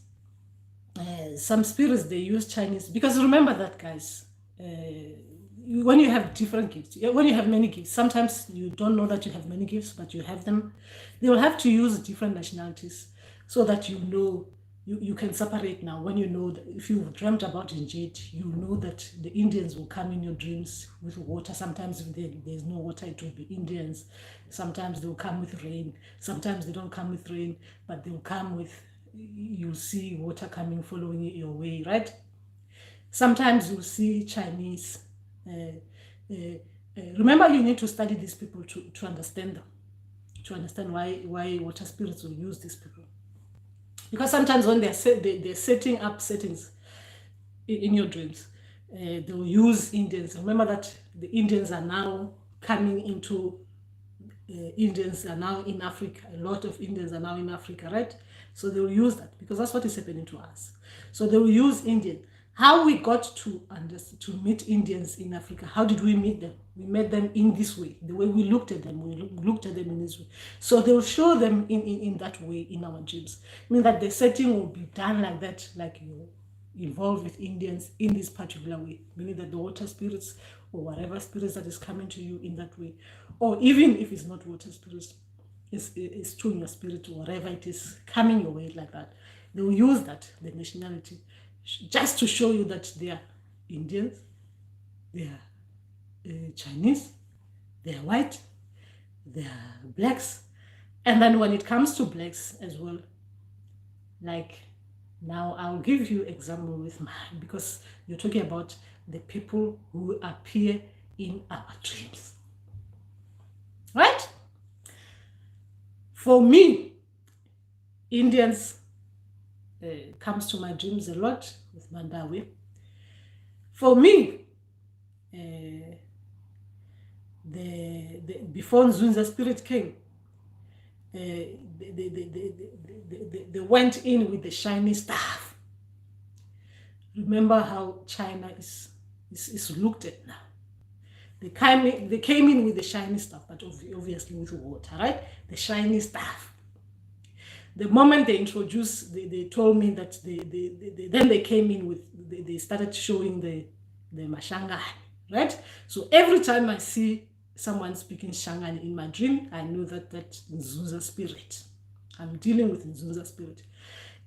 A: some spirits, they use Chinese, because remember that, guys, when you have different gifts, when you have many gifts, sometimes you don't know that you have many gifts, but you have them. They will have to use different nationalities so that you can separate now. When you know that if you've dreamt about Njit, you know that the Indians will come in your dreams with water. Sometimes if there's no water, it will be Indians. Sometimes they'll come with rain. Sometimes they don't come with rain, but they'll come with, you'll see water coming, following your way, right? Sometimes you'll see Chinese. Remember, you need to study these people to understand them, to understand why water spirits will use these people. Because sometimes when they're setting up settings in your dreams, they'll use Indians. Remember that the Indians are now coming into, Indians are now in Africa. A lot of Indians are now in Africa, right? So they'll use that because that's what is happening to us. So they will use Indian. How we got to meet Indians in Africa, how did we meet them? We met them in this way. The way we looked at them, we looked at them in this way. So they will show them in that way in our dreams. I mean that the setting will be done like that, like you involved with Indians in this particular way, meaning that the water spirits or whatever spirits that is coming to you in that way, or even if it's not water spirits, it's Isithunywa spirit or whatever it is coming your way like that, they will use that, the nationality, just to show you that they are Indians, they are Chinese, they are white, they are blacks. And then when it comes to blacks as well, like now I'll give you example with mine, because you're talking about the people who appear in our dreams, right? For me, Indians comes to my dreams a lot with Mandawe. For me, before Nzunza spirit came, they went in with the shiny staff. Remember how China is looked at now. They came in with the shiny stuff, but obviously with water, right? The shiny stuff. The moment they introduced, they told me that then they came in with, they started showing the Mashangan, right? So every time I see someone speaking Shangan in my dream, I know that Nzunza spirit. I'm dealing with Nzunza spirit.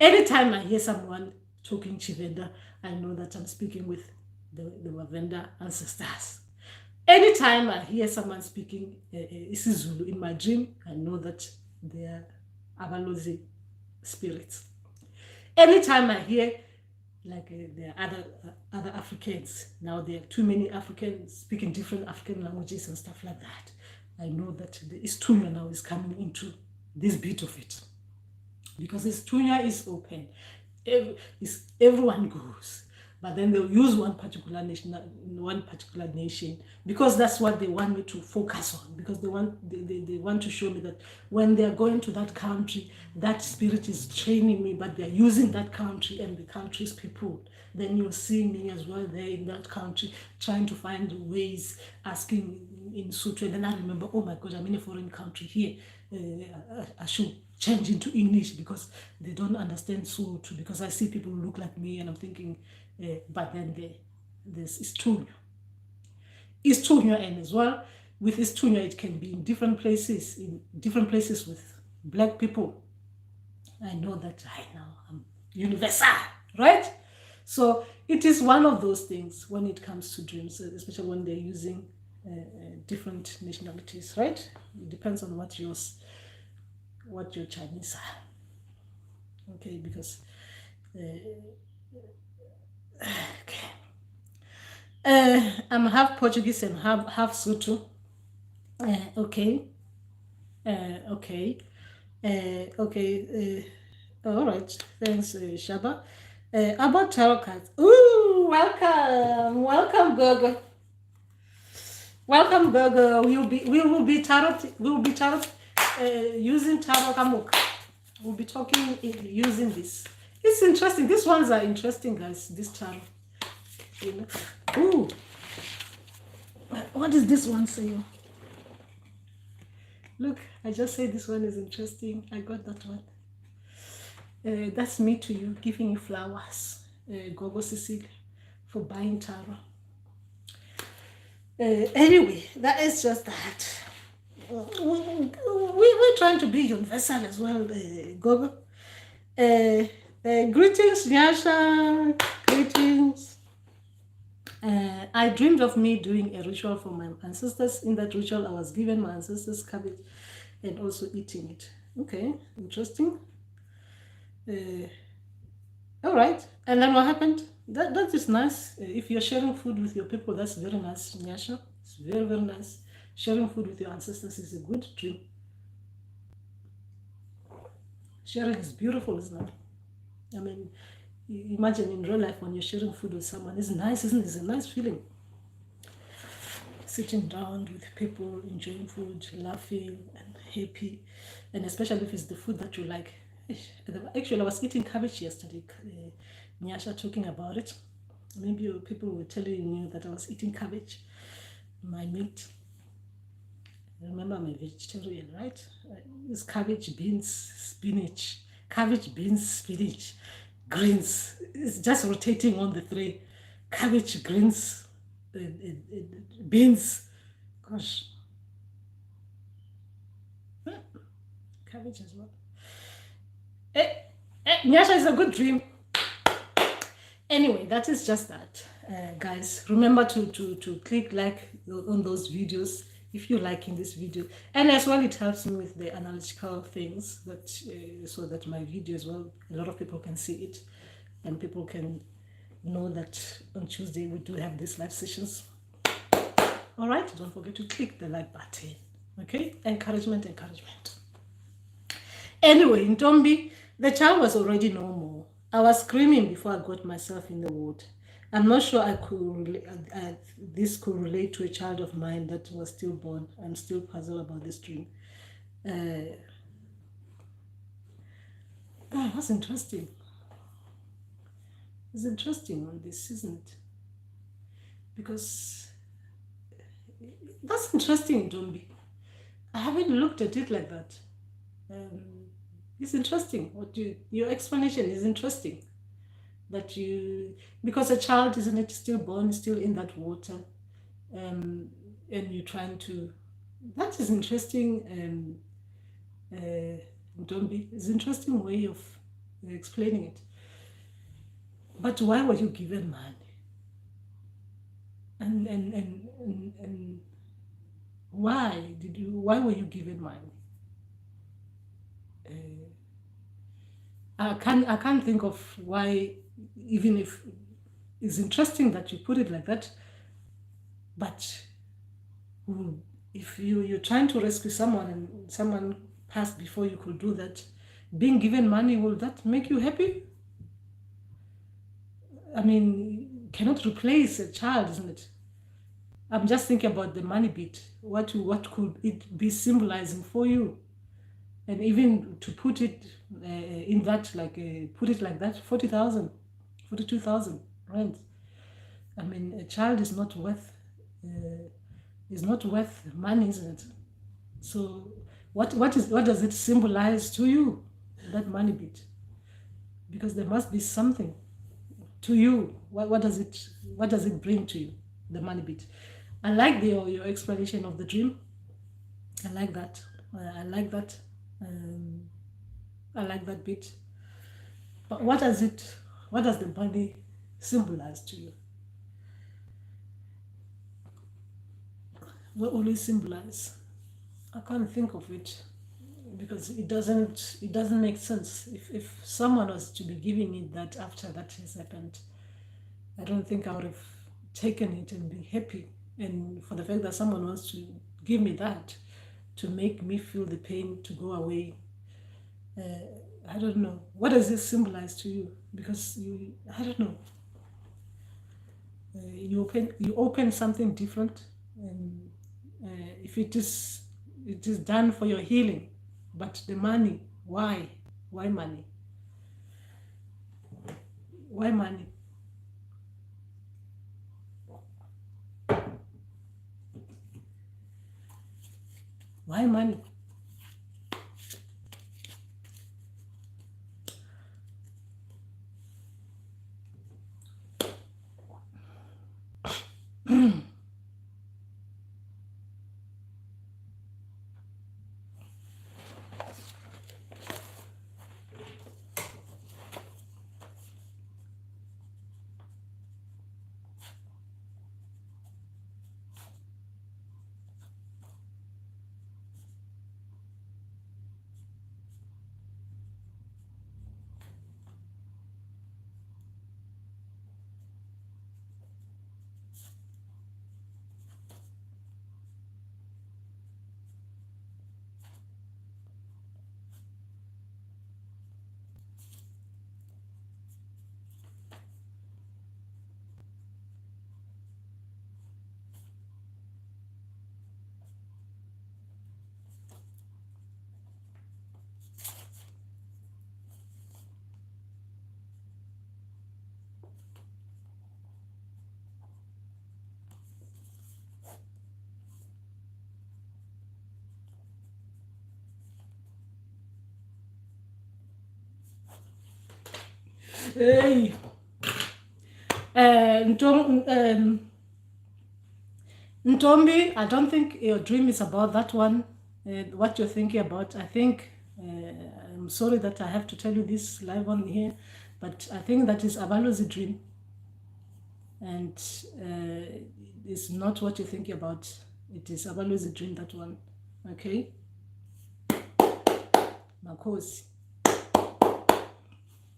A: Anytime I hear someone talking Chivenda, I know that I'm speaking with the Wavenda ancestors. Anytime I hear someone speaking isiZulu in my dream, I know that they are Abalozi spirits. Anytime I hear like there are other Africans, now there are too many Africans speaking different African languages and stuff like that, I know that the Isithunywa now is coming into this bit of it. Because Isithunywa is open. Everyone goes. But then they'll use one particular nation, because that's what they want me to focus on, because they want to show me that when they're going to that country, that spirit is training me, but they're using that country and the country's people. Then you'll see me as well there in that country, trying to find ways, asking in Sotho. And then I remember, oh my God, I'm in a foreign country here. I should change into English because they don't understand Sotho, because I see people who look like me and I'm thinking, but then there's Isithunywa. Isithunywa, and as well, with Isithunywa, it can be in different places with black people. I know that I know I'm universal, right? So it is one of those things when it comes to dreams, especially when they're using different nationalities, right? It depends on what your Chinese are. Okay, because okay. I'm half Portuguese and half Sotho. Okay. Okay. Okay. All right. Thanks, Shaba. About tarot cards. Ooh, welcome, Gogo. Welcome, Gogo. We will be tarot using tarot kamuk. We'll be talking using this. It's interesting. These ones are interesting, guys. This tarot. You know. Ooh. What does this one say? Look, I just said this one is interesting. I got that one. That's me to you, giving you flowers, Gogo Cecile, for buying tarot. Anyway, that is just that. We're trying to be universal as well, Gogo. Greetings, Nyasha. Greetings. I dreamed of me doing a ritual for my ancestors. In that ritual, I was given my ancestors' cabbage and also eating it. Okay, interesting. All right, and then what happened? That is nice. If you're sharing food with your people, that's very nice, Nyasha. It's very, very nice. Sharing food with your ancestors is a good dream. Sharing is beautiful, isn't it? I mean, imagine in real life when you're sharing food with someone, it's nice, isn't it? It's a nice feeling. Sitting down with people, enjoying food, laughing and happy, and especially if it's the food that you like. Actually, I was eating cabbage yesterday, Nyasha talking about it. Maybe people were telling you that I was eating cabbage, my meat. Remember, I'm a vegetarian, right? It's cabbage, beans, spinach. Cabbage, beans, spinach, greens. It's just rotating on the three. Cabbage, greens, beans. Gosh. Cabbage as well. Nyasha is a good dream. Anyway, that is just that. Guys, remember to click like on those videos if you're liking this video, and as well it helps me with the analytical things, that so that my video as well, a lot of people can see it and people can know that on Tuesday we do have these live sessions. All right, don't forget to click the like button. Okay, encouragement. Anyway, in Tombi, the child was already normal. I was screaming before I got myself in the ward. I'm not sure this could relate to a child of mine that was stillborn. I'm still puzzled about this dream. That's interesting. It's interesting on this, isn't it? Because that's interesting, Dombi. I haven't looked at it like that. It's interesting. Your explanation is interesting. That because a child, isn't it, still born, still in that water, and you're trying to. That is interesting. Dombi, it's an interesting way of explaining it. But why were you given money? And why were you given money? I can't think of why, even if it's interesting that you put it like that, but if you're trying to rescue someone and someone passed before you could do that, being given money, will that make you happy? I mean, cannot replace a child, isn't it? I'm just thinking about the money bit. What could it be symbolizing for you? And even to put it in that, like, put it like that, 40,000, 42,000 rand. I mean, a child is not worth money, isn't it? So what does it symbolize to you, that money bit? Because there must be something to you. What does it bring to you, the money bit? I like your explanation of the dream. I like that. I like that. I like that bit. But what does the money symbolize to you? What will it symbolize? I can't think of it because it doesn't make sense. If someone was to be giving it that after that has happened, I don't think I would have taken it and be happy. And for the fact that someone wants to give me that to make me feel the pain to go away, I don't know. What does this symbolize to you? Because I don't know. You open something different, and if it is done for your healing, but the money, why money? Why money? Why money? Hey, Ntombi, I don't think your dream is about that one. What you're thinking about, I think, I'm sorry that I have to tell you this live on here, but I think that is Abalozi dream, and it's not what you're thinking about. It is Abalozi dream, that one. Okay, Makosi.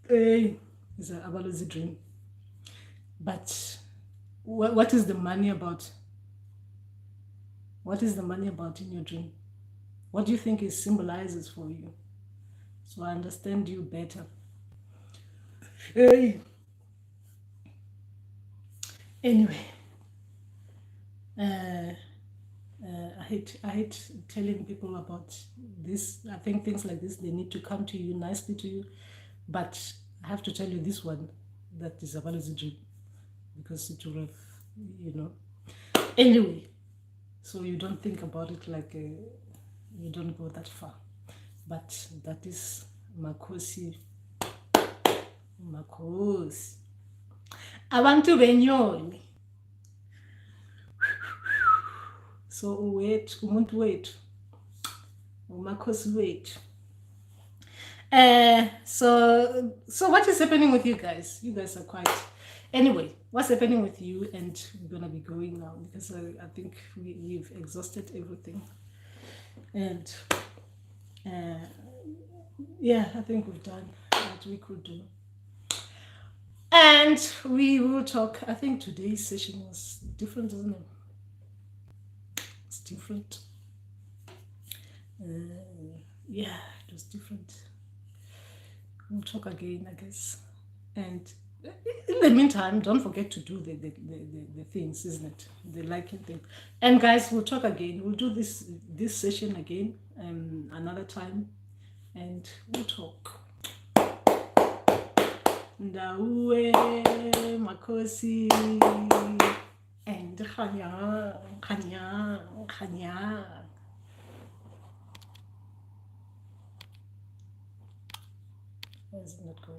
A: Hey, it's an Abalozi dream. But what is the money about? What is the money about in your dream? What do you think it symbolizes for you? So I understand you better. Hey. Anyway, I hate telling people about this. I think things like this, they need to come to you nicely to you. But I have to tell you this one, that is a Abalozi dream, because it will have, Anyway, so you don't think about it like you don't go that far. But that is Makosi. Abantu benyoni. So umuntu wethu, umakhosi wethu. So what is happening with you guys? You guys are quite. Anyway, what's happening with you? And we're gonna be going now because I think we've exhausted everything. And yeah, I think we've done what we could do. And we will talk. I think today's session was different, isn't it? It's different. Yeah, it was different. We'll talk again, I guess. And in the meantime, don't forget to do the things, isn't it? The liking thing. And guys, we'll talk again. We'll do this session again another time, and we'll talk. Mandawe, Makosi, and Khanya. Why is it not going?